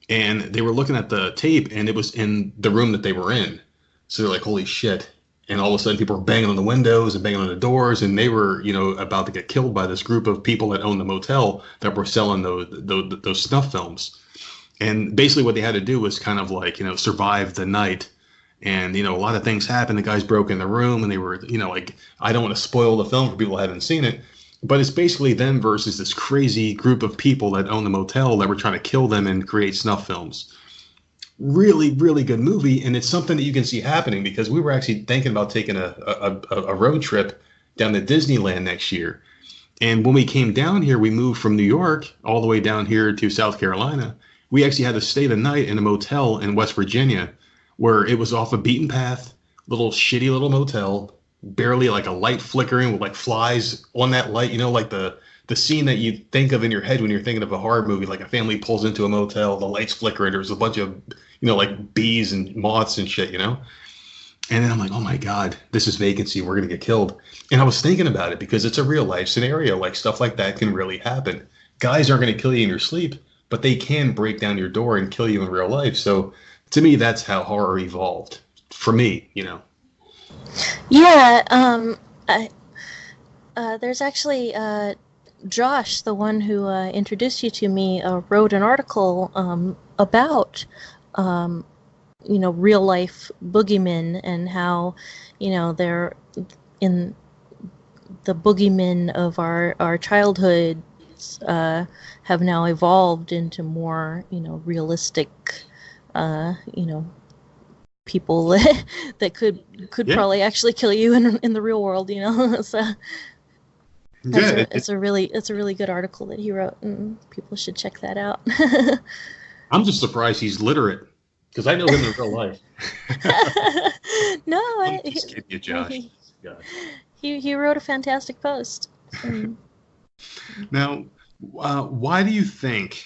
And they were looking at the tape, and it was in the room that they were in. So they're like, holy shit. And all of a sudden people were banging on the windows and banging on the doors, and they were, about to get killed by this group of people that owned the motel that were selling those snuff films. And basically what they had to do was kind of like, survive the night. And, a lot of things happened. The guys broke in the room, and they were, like, I don't want to spoil the film for people who haven't seen it, but it's basically them versus this crazy group of people that own the motel that were trying to kill them and create snuff films. Really, really good movie, and it's something that you can see happening, because we were actually thinking about taking a road trip down to Disneyland next year. And when we came down here, we moved from New York all the way down here to South Carolina. We actually had to stay the night in a motel in West Virginia, where it was off a beaten path, little shitty little motel, barely like a light flickering with like flies on that light, like the scene that you think of in your head when you're thinking of a horror movie, like a family pulls into a motel, the lights flickering, there's a bunch of, like bees and moths and shit, And then I'm like, oh my God, this is Vacancy. We're going to get killed. And I was thinking about it because it's a real life scenario. Like, stuff like that can really happen. Guys aren't going to kill you in your sleep, but they can break down your door and kill you in real life. So to me, that's how horror evolved for me, Yeah, there's actually Josh, the one who introduced you to me, wrote an article about real life boogeymen, and how they're in the boogeymen of our childhoods have now evolved into more, realistic, people that could probably actually kill you in the real world, So it's a really good article that he wrote, and people should check that out. I'm just surprised he's literate, because I know him in real life. No, I'm just kidding you, Josh. He wrote a fantastic post. Now, why do you think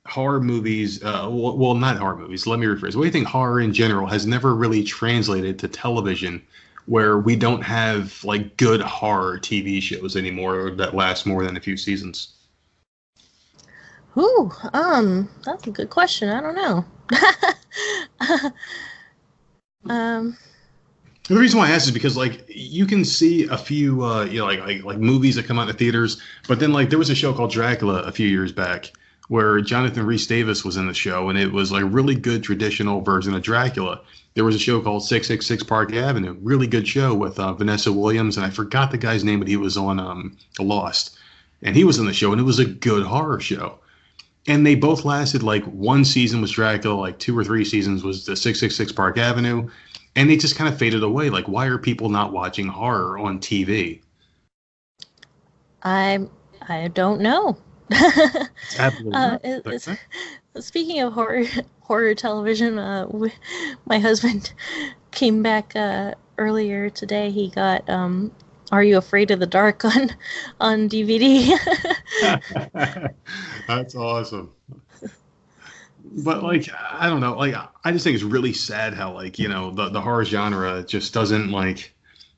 horror movies, well, not horror movies, let me rephrase. Why do you think horror in general has never really translated to television, where we don't have like good horror TV shows anymore that last more than a few seasons? Ooh, that's a good question. I don't know. The reason why I ask is because, like, you can see a few, like movies that come out in the theaters, but then, like, there was a show called Dracula a few years back where Jonathan Rhys-Davies was in the show, and it was like a really good traditional version of Dracula. There was a show called 666 Park Avenue, really good show with Vanessa Williams, and I forgot the guy's name, but he was on Lost, and he was in the show, and it was a good horror show. And they both lasted, like, one season was Dracula, like 2 or 3 seasons was the 666 Park Avenue. And they just kind of faded away. Like, why are people not watching horror on TV? I don't know. Absolutely. Speaking of horror television, my husband came back earlier today. He got Are You Afraid of the Dark on DVD. That's awesome. But, like, I don't know. Like, I just think it's really sad how, like, the horror genre just doesn't, like,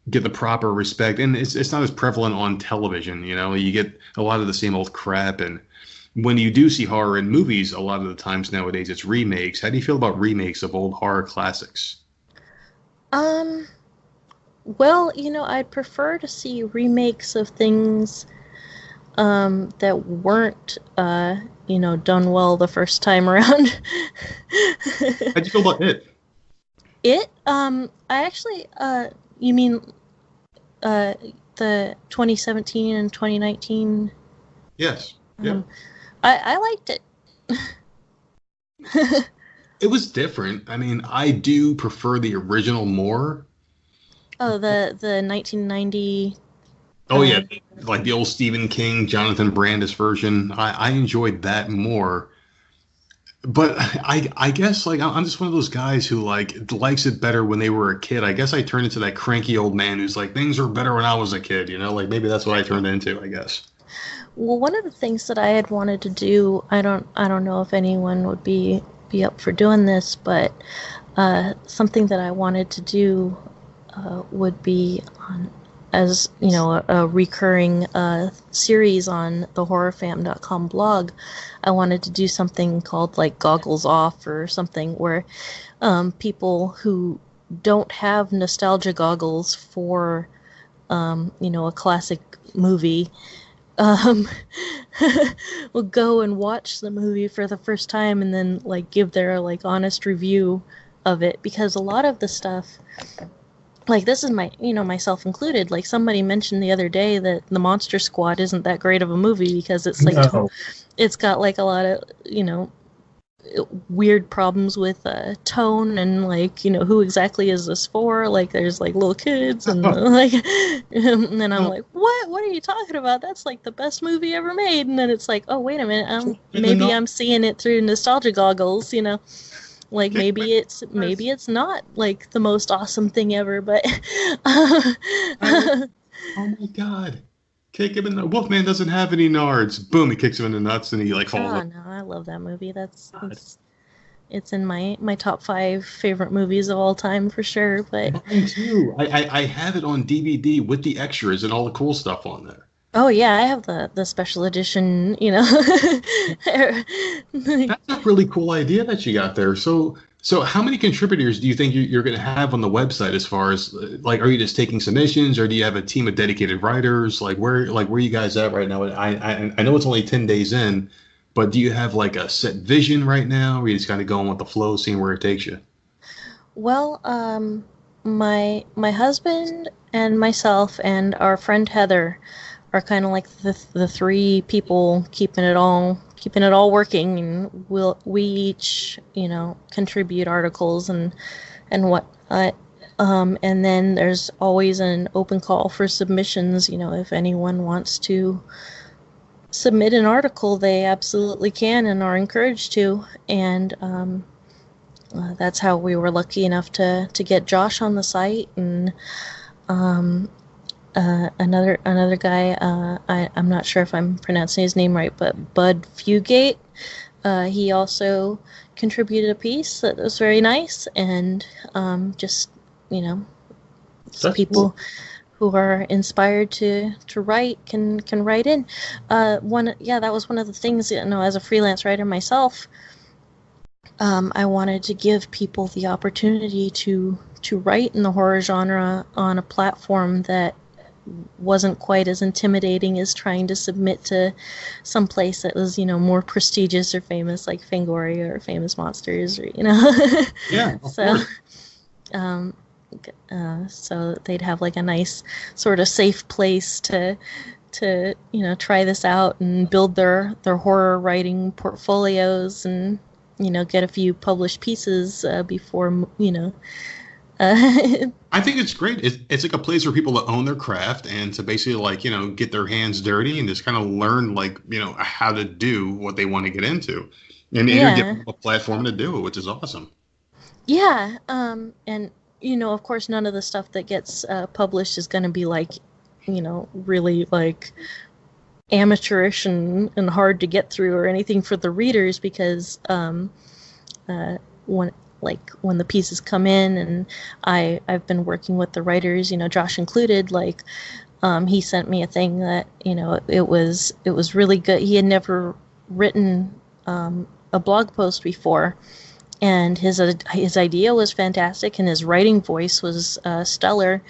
get the proper respect. And it's not as prevalent on television, You get a lot of the same old crap. And when you do see horror in movies, a lot of the times nowadays it's remakes. How do you feel about remakes of old horror classics? Well, I'd prefer to see remakes of things that weren't, done well the first time around. How'd you feel about it? I actually, you mean, the 2017 and 2019? Yes. Yeah. I liked it. It was different. I mean, I do prefer the original more. Oh, the 1990. Oh, yeah. Like the old Stephen King, Jonathan Brandis version. I enjoyed that more. But I guess, like, I'm just one of those guys who, like, likes it better when they were a kid. I guess I turned into that cranky old man who's like, things were better when I was a kid, Like, maybe that's what I turned into, I guess. Well, one of the things that I had wanted to do, I don't know if anyone would be up for doing this, but something that I wanted to do would be on, as a recurring series on the Horrorfam.com blog. I wanted to do something called like Goggles Off or something, where people who don't have nostalgia goggles for a classic movie will go and watch the movie for the first time and then like give their like honest review of it, because a lot of the stuff, like, this is my, myself included, like, somebody mentioned the other day that the Monster Squad isn't that great of a movie because it's like it's got like a lot of weird problems with tone and like who exactly is this for, like there's like little kids and like and then I'm like, what are you talking about, that's like the best movie ever made, and then it's like, oh wait a minute, maybe I'm seeing it through nostalgia goggles, like maybe it's not like the most awesome thing ever, but oh my god, kick him in the Wolfman doesn't have any nards. Boom, he kicks him in the nuts and he like falls. Oh no, I love that movie. It's in my top 5 favorite movies of all time for sure. But mine too. I have it on DVD with the extras and all the cool stuff on there. Oh yeah, I have the special edition, That's a really cool idea that you got there. So how many contributors do you think you're going to have on the website, as far as like, are you just taking submissions, or do you have a team of dedicated writers? Like where are you guys at right now? I know it's only 10 days in, but do you have like a set vision right now, or are you just kind of going with the flow, seeing where it takes you? Well, my husband and myself and our friend Heather are kind of like the three people keeping it all working, and we each contribute articles and what and then there's always an open call for submissions. If anyone wants to submit an article, they absolutely can and are encouraged to. And that's how we were lucky enough to get Josh on the site, and another guy, I'm not sure if I'm pronouncing his name right, but Bud Fugate, he also contributed a piece that was very nice, and just That's people cool. who are inspired to write can write in. That was one of the things, as a freelance writer myself, I wanted to give people the opportunity to write in the horror genre on a platform that wasn't quite as intimidating as trying to submit to some place that was, more prestigious or famous, like Fangoria or Famous Monsters, or Yeah, of so course. so they'd have like a nice sort of safe place to try this out and build their horror writing portfolios, and get a few published pieces before I think it's great. It's like a place for people to own their craft and to basically get their hands dirty and just kind of learn how to do what they want to get into, and you're giving them a platform to do it, which is awesome. Yeah, and of course, none of the stuff that gets published is going to be like, really like amateurish and hard to get through or anything for the readers, because when the pieces come in, and I've been working with the writers, Josh included, like he sent me a thing that it was really good. He had never written a blog post before, and his idea was fantastic, and his writing voice was stellar,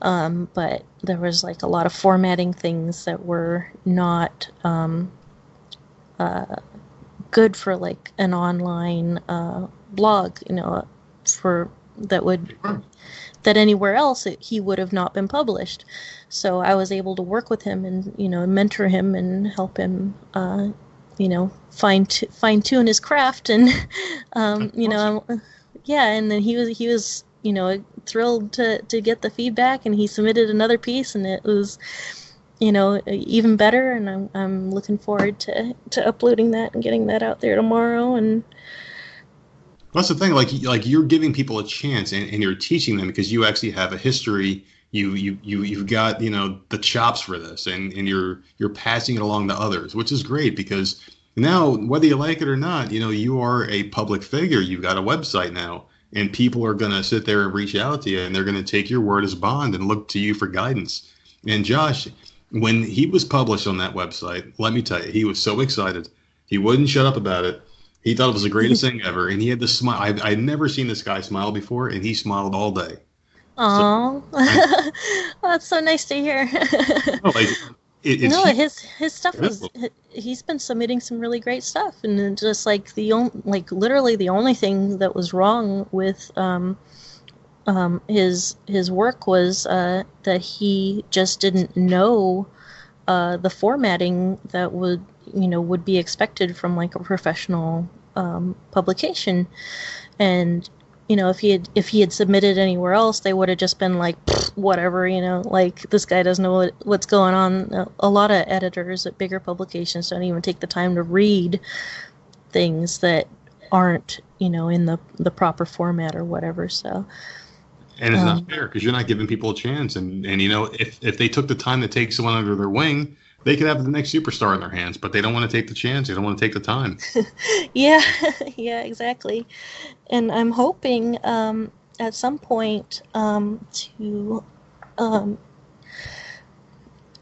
but there was like a lot of formatting things that were not good for like an online blog, for that anywhere else he would have not been published. So I was able to work with him and mentor him and help him fine tune his craft, and yeah, and then he was thrilled to get the feedback, and he submitted another piece, and it was even better, and I'm looking forward to uploading that and getting that out there tomorrow. And that's the thing, like you're giving people a chance, and you're teaching them because you actually have a history. You've got the chops for this, and you're passing it along to others, which is great, because now, whether you like it or not, you are a public figure. You've got a website now, and people are going to sit there and reach out to you, and they're going to take your word as bond and look to you for guidance. And Josh, when he was published on that website, let me tell you, he was so excited. He wouldn't shut up about it. He thought it was the greatest thing ever, and he had this smile. I'd never seen this guy smile before, and he smiled all day. oh, well, that's so nice to hear. His stuff is, he's been submitting some really great stuff, and just like literally the only thing that was wrong with his work was that he just didn't know the formatting that would be expected from like a professional publication. And if he had submitted anywhere else, they would have just been like, whatever, like this guy doesn't know what's going on. A lot of editors at bigger publications don't even take the time to read things that aren't in the proper format or whatever. So. And it's not fair, because you're not giving people a chance. And if they took the time to take someone under their wing, they could have the next superstar in their hands, but they don't want to take the chance. They don't want to take the time. Yeah, exactly. And I'm hoping at some point to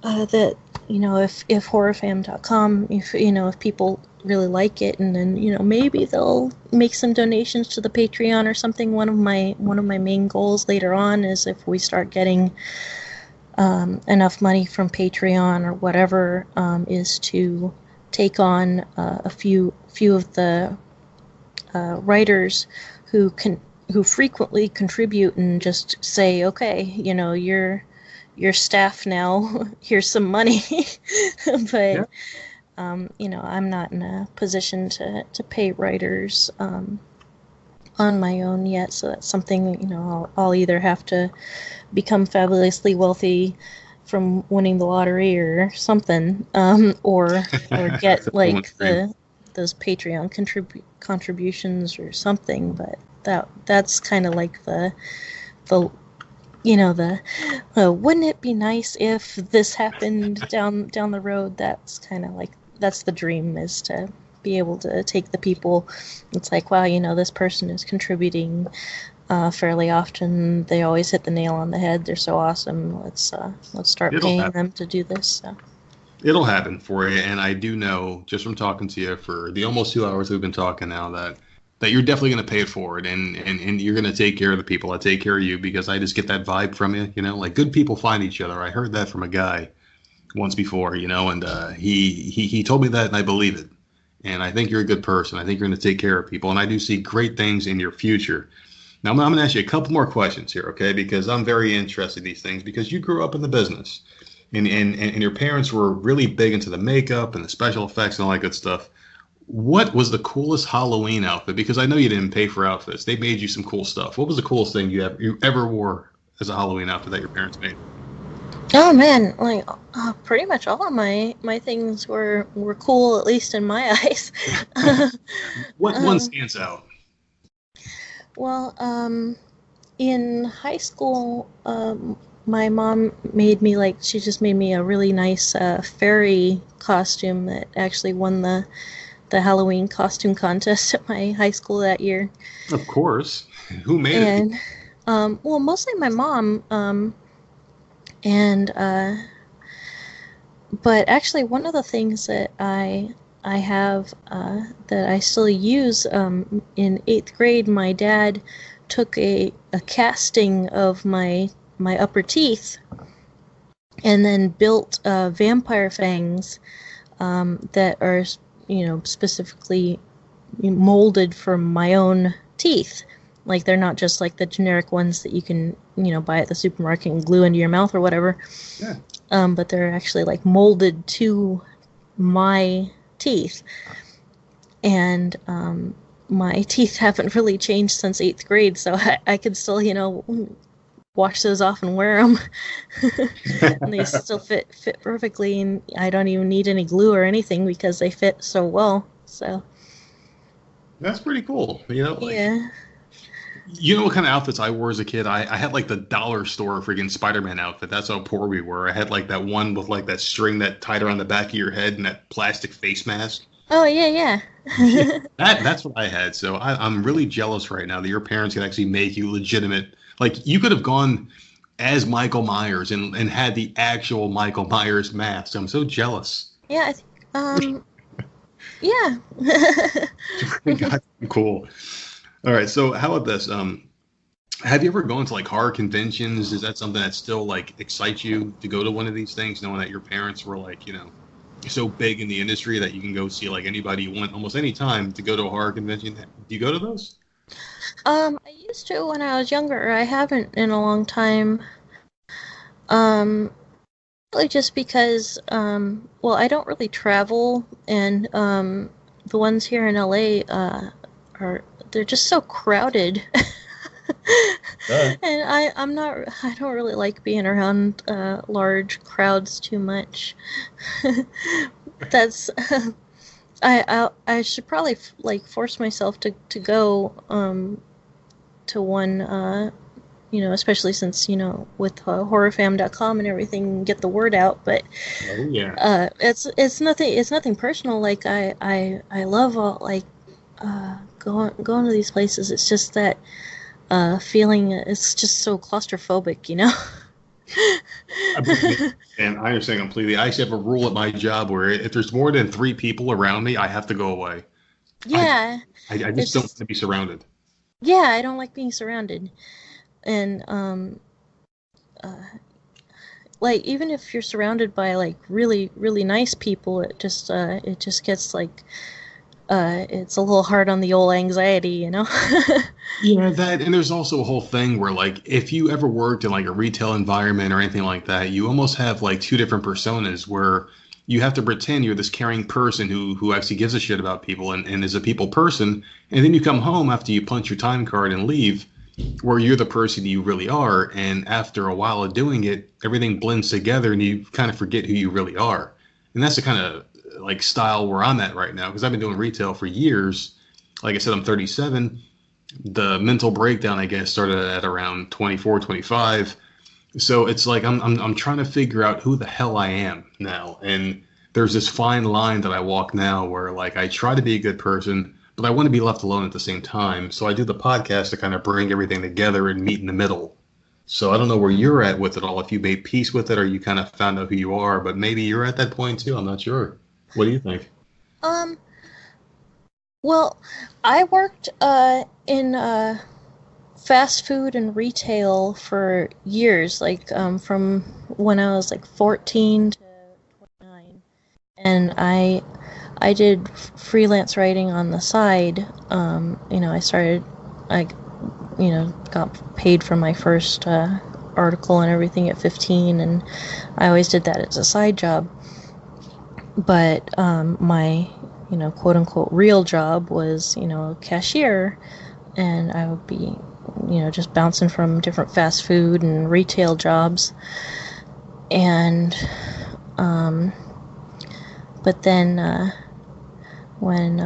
that if Horrorfam.com, if people really like it, and then maybe they'll make some donations to the Patreon or something. One of my main goals later on is, if we start getting enough money from Patreon or whatever, is to take on a few of the writers who frequently contribute and just say, okay, your staff now. Here's some money. But Yeah. I'm not in a position to pay writers on my own yet, so that's something I'll either have to become fabulously wealthy from winning the lottery or something, or get like those Patreon contributions or something. But that's kind of like the wouldn't it be nice if this happened down the road? That's kind of like, that's the dream, is to be able to take the people. It's like, wow, this person is contributing fairly often. They always hit the nail on the head. They're so awesome. Let's start paying them to do this. So. It'll happen for you, and I do know just from talking to you for the almost 2 hours we've been talking now that you're definitely going to pay it forward, and you're going to take care of the people that take care of you, because I just get that vibe from you. Like good people find each other. I heard that from a guy once before, and he told me that, and I believe it. And I think you're a good person. I think you're going to take care of people, and I do see great things in your future. Now, I'm going to ask you a couple more questions here, okay? Because I'm very interested in these things, because you grew up in the business, and your parents were really big into the makeup and the special effects and all that good stuff. What was the coolest Halloween outfit? Because I know you didn't pay for outfits. They made you some cool stuff. What was the coolest thing you ever wore as a Halloween outfit that your parents made? Oh man, like pretty much all of my things were cool, at least in my eyes. What one stands out? Well, in high school, my mom made me she just made me a really nice fairy costume that actually won the Halloween costume contest at my high school that year. Of course. Who made it? And well, mostly my mom. But actually, one of the things that I have that I still use, in 8th grade, my dad took a casting of my upper teeth and then built vampire fangs that are specifically molded for my own teeth. Like, they're not just like the generic ones that you can buy at the supermarket and glue into your mouth or whatever. Yeah. But they're actually like molded to my teeth. And my teeth haven't really changed since 8th grade, so I could still wash those off and wear them. And they still fit perfectly, and I don't even need any glue or anything because they fit so well. So that's pretty cool. Yeah. You know what kind of outfits I wore as a kid? I had like the dollar store freaking Spider-Man outfit. That's how poor we were. I had like that one with like that string that tied around the back of your head and that plastic face mask. Oh, yeah. That's what I had. So I'm really jealous right now that your parents can actually make you legitimate. Like, you could have gone as Michael Myers and had the actual Michael Myers mask. I'm so jealous. Yeah, I think, yeah. God, cool. All right, so how about this? Have you ever gone to like horror conventions? Is that something that still like excites you to go to one of these things, knowing that your parents were like, so big in the industry that you can go see like anybody you want almost any time to go to a horror convention? Do you go to those? I used to when I was younger. I haven't in a long time. Really just because, well, I don't really travel, and the ones here in LA they're just so crowded. And I don't really like being around large crowds too much. That's I should probably force myself to go to one, especially since with Horrorfam.com and everything, get the word out. But it's nothing personal. Like I love going to these places. It's just that feeling. It's just so claustrophobic, And I understand completely. I actually have a rule at my job where if there's more than 3 people around me, I have to go away. Yeah. I just don't want to be surrounded. Yeah, I don't like being surrounded. And like, even if you're surrounded by like really, really nice people, it just gets like it's a little hard on the old anxiety, you know? Yeah, that, and there's also a whole thing where, like, if you ever worked in like a retail environment or anything like that, you almost have like two different personas where you have to pretend you're this caring person who actually gives a shit about people and is a people person, and then you come home after you punch your time card and leave, where you're the person you really are, and after a while of doing it, everything blends together and you kind of forget who you really are. And that's the kind of like style where I'm at right now, because I've been doing retail for years. Like I said, I'm 37. The mental breakdown, I guess, started at around 24, 25. So it's like I'm trying to figure out who the hell I am now. And there's this fine line that I walk now where, like, I try to be a good person, but I want to be left alone at the same time. So I do the podcast to kind of bring everything together and meet in the middle. So I don't know where you're at with it all, if you made peace with it or you kind of found out who you are, but maybe you're at that point too. I'm not sure. What do you think? Well, I worked in fast food and retail for years, like from when I was like 14 to 29, and I did freelance writing on the side. I got paid for my first article and everything at 15, and I always did that as a side job. But my quote unquote real job was, cashier, and I would be, just bouncing from different fast food and retail jobs. And, but then, when,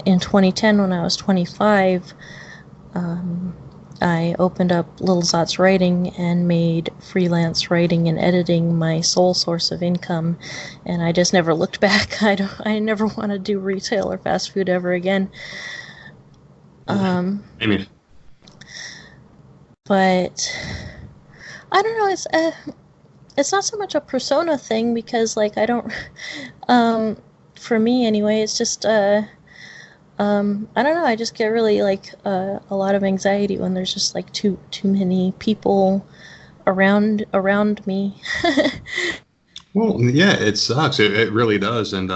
in 2010, when I was 25, I opened up Little Zot's Writing and made freelance writing and editing my sole source of income, and I just never looked back. I never want to do retail or fast food ever again. Amy. But I don't know. It's not so much a persona thing, because like I don't. For me anyway, it's just I don't know. I just get really like a lot of anxiety when there's just like too many people around me. Well, yeah, it sucks. It really does. And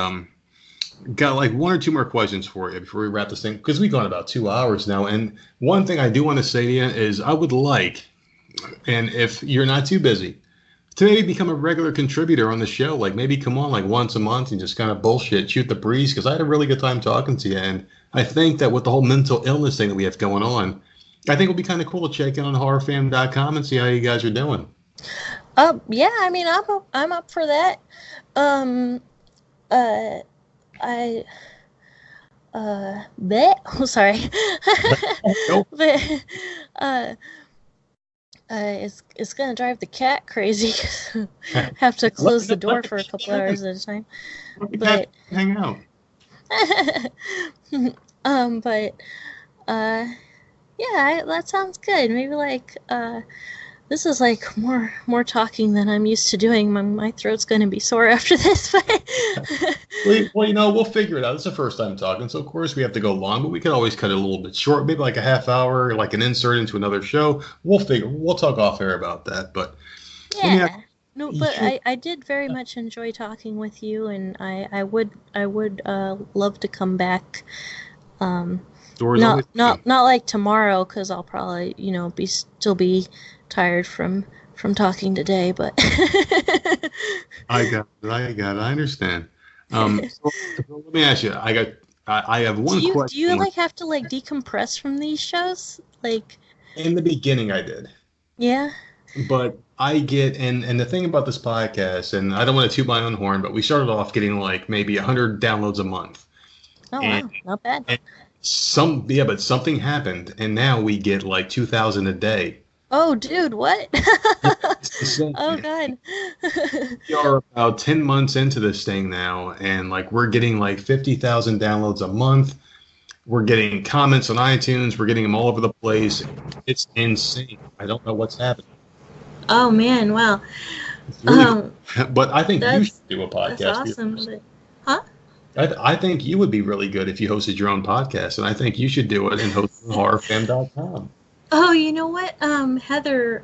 got like one or two more questions for you before we wrap this thing, because we've gone about 2 hours now. And one thing I do want to say to you is I would like, and if you're not too busy, to maybe become a regular contributor on the show. Like maybe come on like once a month and just kind of bullshit, shoot the breeze, because I had a really good time talking to you. And I think that with the whole mental illness thing that we have going on, I think it would be kind of cool to check in on Horrorfam.com and see how you guys are doing. Yeah, I mean, I'm up for that. I bet. Oh, sorry. Nope. But it's gonna drive the cat crazy. Have to close the door for a couple hours at a time. But hang out. But yeah, that sounds good. Maybe like this is like more talking than I'm used to doing. My throat's gonna be sore after this. But well, we'll figure it out. It's the first time talking, so of course we have to go long, but we could always cut it a little bit short, maybe like a half hour, like an insert into another show. We'll talk off air about that. But yeah. No, but I did very much enjoy talking with you, and I would love to come back. Not like tomorrow, because I'll probably still be tired from talking today. But I got it. I understand. So let me ask you. I have one question. Do you like have to like decompress from these shows? Like in the beginning, I did. Yeah. But I get, and the thing about this podcast, and I don't want to toot my own horn, but we started off getting like maybe 100 downloads a month. Oh, wow. Not bad. But something happened, and now we get like 2,000 a day. Oh, dude, what? Oh, God. We are about 10 months into this thing now, and like we're getting like 50,000 downloads a month. We're getting comments on iTunes. We're getting them all over the place. It's insane. I don't know what's happening. Oh, man, wow. Really, but I think you should do a podcast. That's awesome. Huh? I think you would be really good if you hosted your own podcast, and I think you should do it and host on Horrorfam.com. Oh, you know what? Heather,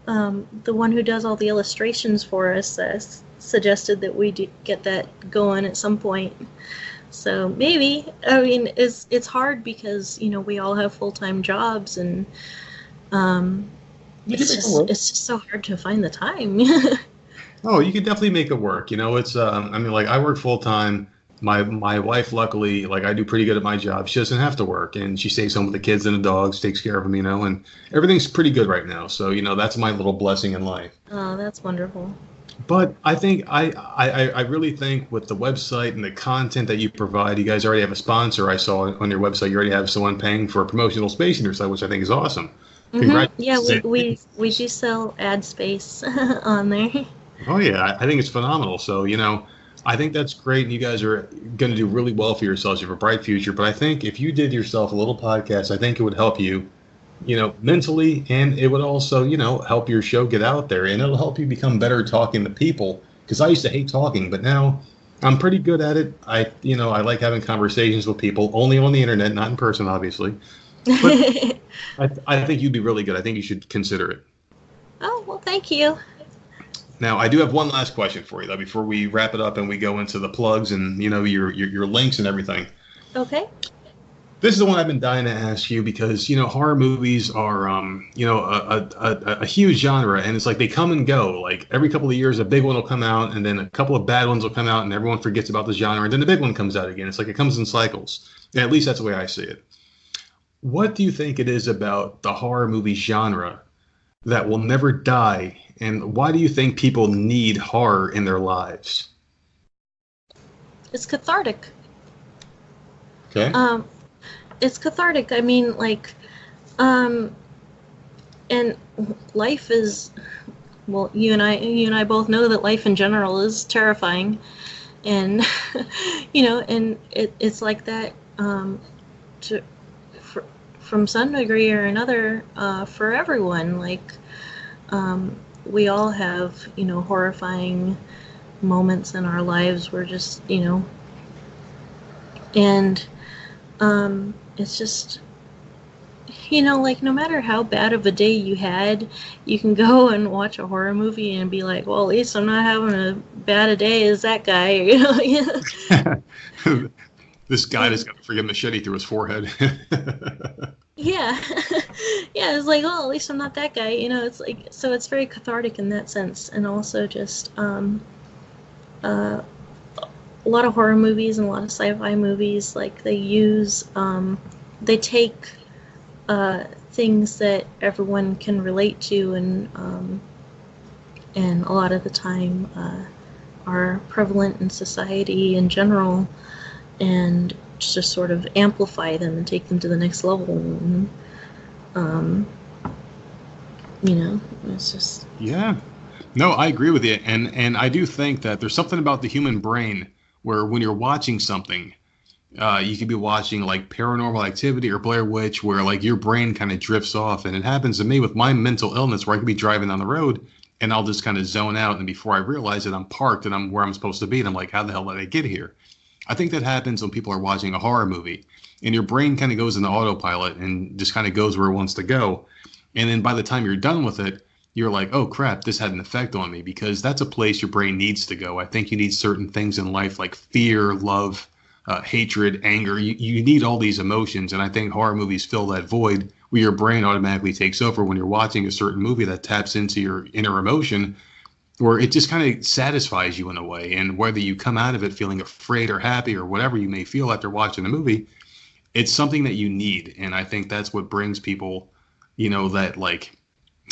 the one who does all the illustrations for us, suggested that we get that going at some point. So maybe, I mean, it's hard because, you know, we all have full-time jobs, and it's just so hard to find the time. Oh, you could definitely make it work. You know, it's I mean, like I work full time. My wife, luckily, like I do pretty good at my job. She doesn't have to work, and she stays home with the kids and the dogs, takes care of them. You know, and everything's pretty good right now. So you know, that's my little blessing in life. Oh, that's wonderful. But I think I really think with the website and the content that you provide, you guys already have a sponsor. I saw on your website you already have someone paying for promotional space in your site, which I think is awesome. Mm-hmm. Yeah, we do sell ad space on there. Oh yeah, I think it's phenomenal. So you know, I think that's great, and you guys are going to do really well for yourselves. You have a bright future. But I think if you did yourself a little podcast, I think it would help you, you know, mentally, and it would also, you know, help your show get out there, and it'll help you become better talking to people. Because I used to hate talking, but now I'm pretty good at it. I like having conversations with people, only on the internet, not in person, obviously. But I think you'd be really good. I think you should consider it. Oh, well, thank you. Now, I do have one last question for you, though, before we wrap it up and we go into the plugs and, you know, your links and everything. Okay. This is the one I've been dying to ask you because, you know, horror movies are, you know, a huge genre, and it's like they come and go. Like every couple of years, a big one will come out, and then a couple of bad ones will come out, and everyone forgets about the genre, and then the big one comes out again. It's like it comes in cycles. And at least that's the way I see it. What do you think it is about the horror movie genre that will never die, and why do you think people need horror in their lives? It's cathartic. Okay. It's cathartic. I mean, like, and life is, well, you and I both know that life in general is terrifying, and you know, and it's like that from some degree or another for everyone. Like, we all have, you know, horrifying moments in our lives where just, you know, and it's just, you know, like no matter how bad of a day you had, you can go and watch a horror movie and be like, well, at least I'm not having as bad a day as that guy, you know. This guy just got a freaking machete through his forehead. Yeah. Yeah, it's like, oh, at least I'm not that guy, you know. It's like, so it's very cathartic in that sense, and also just a lot of horror movies and a lot of sci-fi movies, like they use they take things that everyone can relate to, and a lot of the time are prevalent in society in general, and just sort of amplify them and take them to the next level. And, you know, it's just... Yeah. No, I agree with you. And I do think that there's something about the human brain where when you're watching something, you could be watching like Paranormal Activity or Blair Witch, where like your brain kind of drifts off. And it happens to me with my mental illness where I could be driving down the road and I'll just kind of zone out. And before I realize it, I'm parked and I'm where I'm supposed to be. And I'm like, how the hell did I get here? I think that happens when people are watching a horror movie and your brain kind of goes into autopilot and just kind of goes where it wants to go. And then by the time you're done with it, you're like, oh, crap, this had an effect on me, because that's a place your brain needs to go. I think you need certain things in life like fear, love, hatred, anger. You need all these emotions. And I think horror movies fill that void where your brain automatically takes over when you're watching a certain movie that taps into your inner emotion, where it just kind of satisfies you in a way. And whether you come out of it feeling afraid or happy or whatever you may feel after watching the movie, it's something that you need. And I think that's what brings people, you know, that like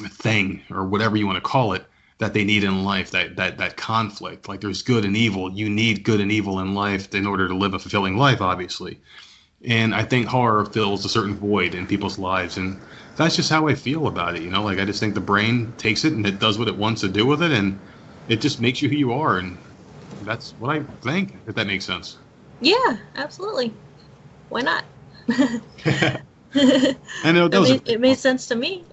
thing or whatever you want to call it that they need in life, that conflict. Like there's good and evil. You need good and evil in life in order to live a fulfilling life, obviously. And I think horror fills a certain void in people's lives. And that's just how I feel about it. You know, like I just think the brain takes it and it does what it wants to do with it. And it just makes you who you are. And that's what I think, if that makes sense. Yeah, absolutely. Why not? I know it made sense to me.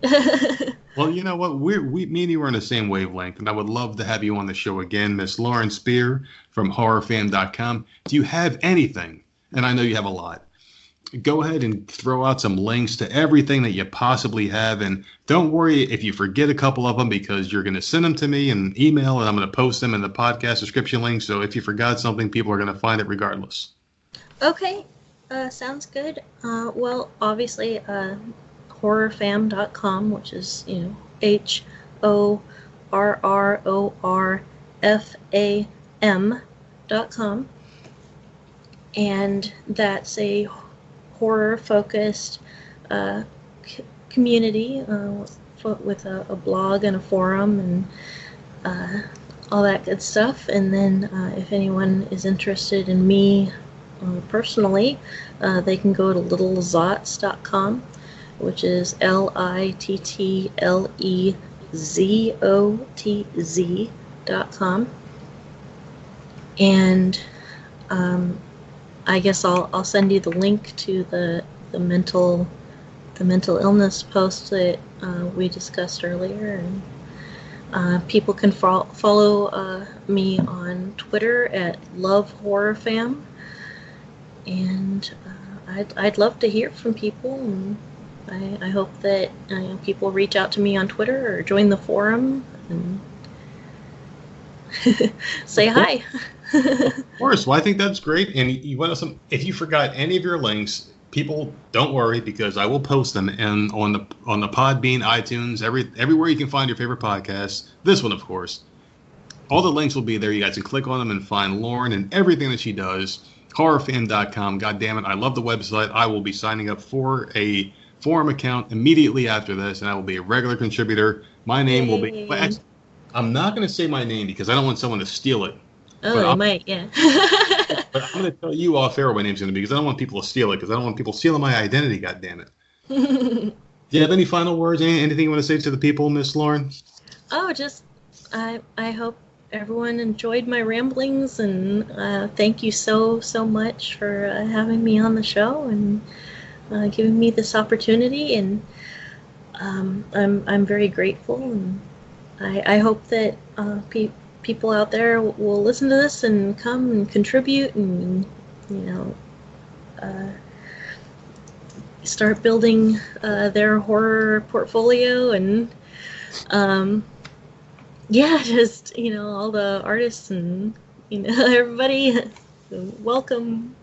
Well, you know what? Me and you are on the same wavelength, and I would love to have you on the show again, Miss Lauren Spear from Horrorfam.com. Do you have anything? And I know you have a lot. Go ahead and throw out some links to everything that you possibly have, and don't worry if you forget a couple of them, because you're going to send them to me in email, and I'm going to post them in the podcast description link. So if you forgot something, people are going to find it regardless. Okay, sounds good. Well, obviously, Horrorfam.com, which is, HORRORFAM.com. And that's a horror-focused community with a blog and a forum and all that good stuff. And then if anyone is interested in me personally, they can go to littlezots.com, which is LITTLEZOTZ.com. And I guess I'll send you the link to the mental illness post that we discussed earlier, and people can follow me on Twitter at LoveHorrorFam, and I'd love to hear from people, and I hope that people reach out to me on Twitter or join the forum and say hi. Of course. Well, I think that's great. And you want some? If you forgot any of your links, people, don't worry, because I will post them on the Podbean, iTunes, everywhere you can find your favorite podcasts. This one, of course. All the links will be there. You guys can click on them and find Lauren and everything that she does. Horrorfam.com. God damn it, I love the website. I will be signing up for a forum account immediately after this, and I will be a regular contributor. My name will be. I'm not going to say my name because I don't want someone to steal it. Oh, they might, yeah. But I'm going to tell you off air what my name's going to be because I don't want people to steal it, because I don't want people stealing my identity, goddammit. Do you have any final words? Anything you want to say to the people, Miss Lauren? Oh, just I hope everyone enjoyed my ramblings, and thank you so much for having me on the show and giving me this opportunity, and I'm very grateful, and I hope that people out there will listen to this and come and contribute and, start building their horror portfolio, and just, all the artists and, everybody, welcome,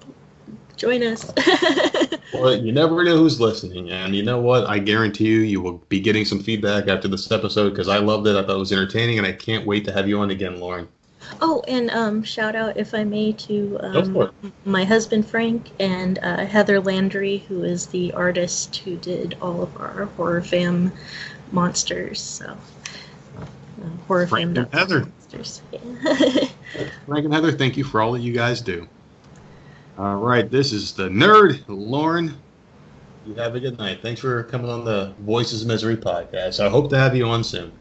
join us. Well, you never know who's listening, and you know what? I guarantee you will be getting some feedback after this episode, because I loved it. I thought it was entertaining, and I can't wait to have you on again, Lauren. Oh, and shout out, if I may, to my husband Frank and Heather Landry, who is the artist who did all of our Horror Fam monsters. So, Horror Fam Heather. Monsters. Yeah. Frank and Heather, thank you for all that you guys do. All right, this is the nerd, Lauren. You have a good night. Thanks for coming on the Voices of Misery podcast. I hope to have you on soon.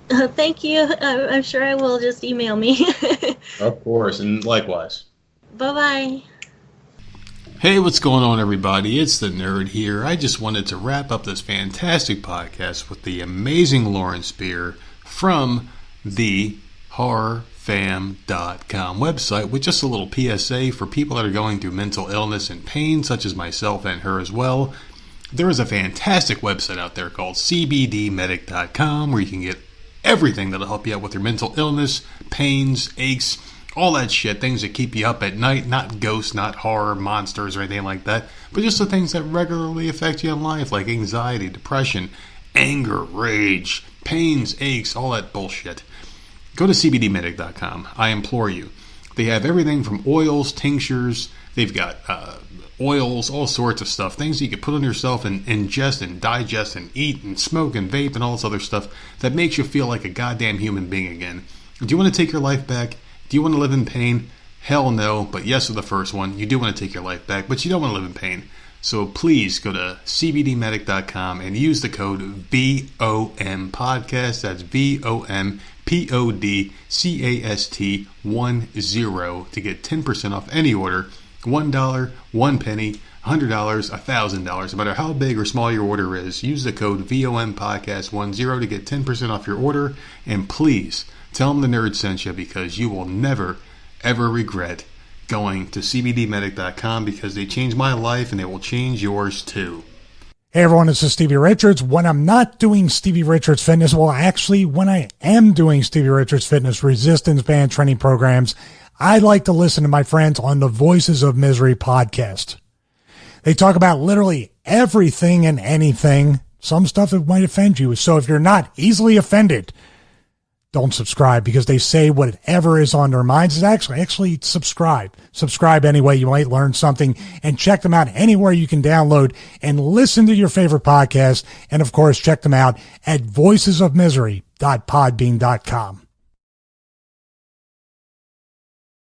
Thank you. I'm sure I will. Just email me. Of course, and likewise. Bye-bye. Hey, what's going on, everybody? It's the Nerd here. I just wanted to wrap up this fantastic podcast with the amazing Lauren Spear from the Horrorfam.com website with just a little PSA for people that are going through mental illness and pain, such as myself and her as well. There is a fantastic website out there called CBDmedic.com where you can get everything that'll help you out with your mental illness, pains, aches, all that shit, things that keep you up at night, not ghosts, not horror, monsters, or anything like that, but just the things that regularly affect you in life, like anxiety, depression, anger, rage, pains, aches, all that bullshit. Go to CBDmedic.com. I implore you. They have everything from oils, tinctures, they've got oils, all sorts of stuff, things that you can put on yourself and ingest and digest and eat and smoke and vape and all this other stuff that makes you feel like a goddamn human being again. Do you want to take your life back? Do you want to live in pain? Hell no, but yes to the first one. You do want to take your life back, but you don't want to live in pain. So please go to cbdmedic.com and use the code VOM podcast. That's VOMPODCAST10 to get 10% off any order. $1, 1 penny, $100, $1,000, no matter how big or small your order is. Use the code VOM podcast 10 to get 10% off your order. And please tell them the nerd sent you, because you will never, ever regret going to cbdmedic.com, because they changed my life and they will change yours too. Hey everyone, this is Stevie Richards. When I'm not doing Stevie Richards Fitness, well actually when I am doing Stevie Richards Fitness resistance band training programs, I like to listen to my friends on the Voices of Misery podcast. They talk about literally everything and anything, some stuff that might offend you. So if you're not easily offended, don't subscribe, because they say whatever is on their minds is actually subscribe. Subscribe anyway. You might learn something, and check them out anywhere you can download and listen to your favorite podcast. And of course, check them out at voicesofmisery.podbean.com.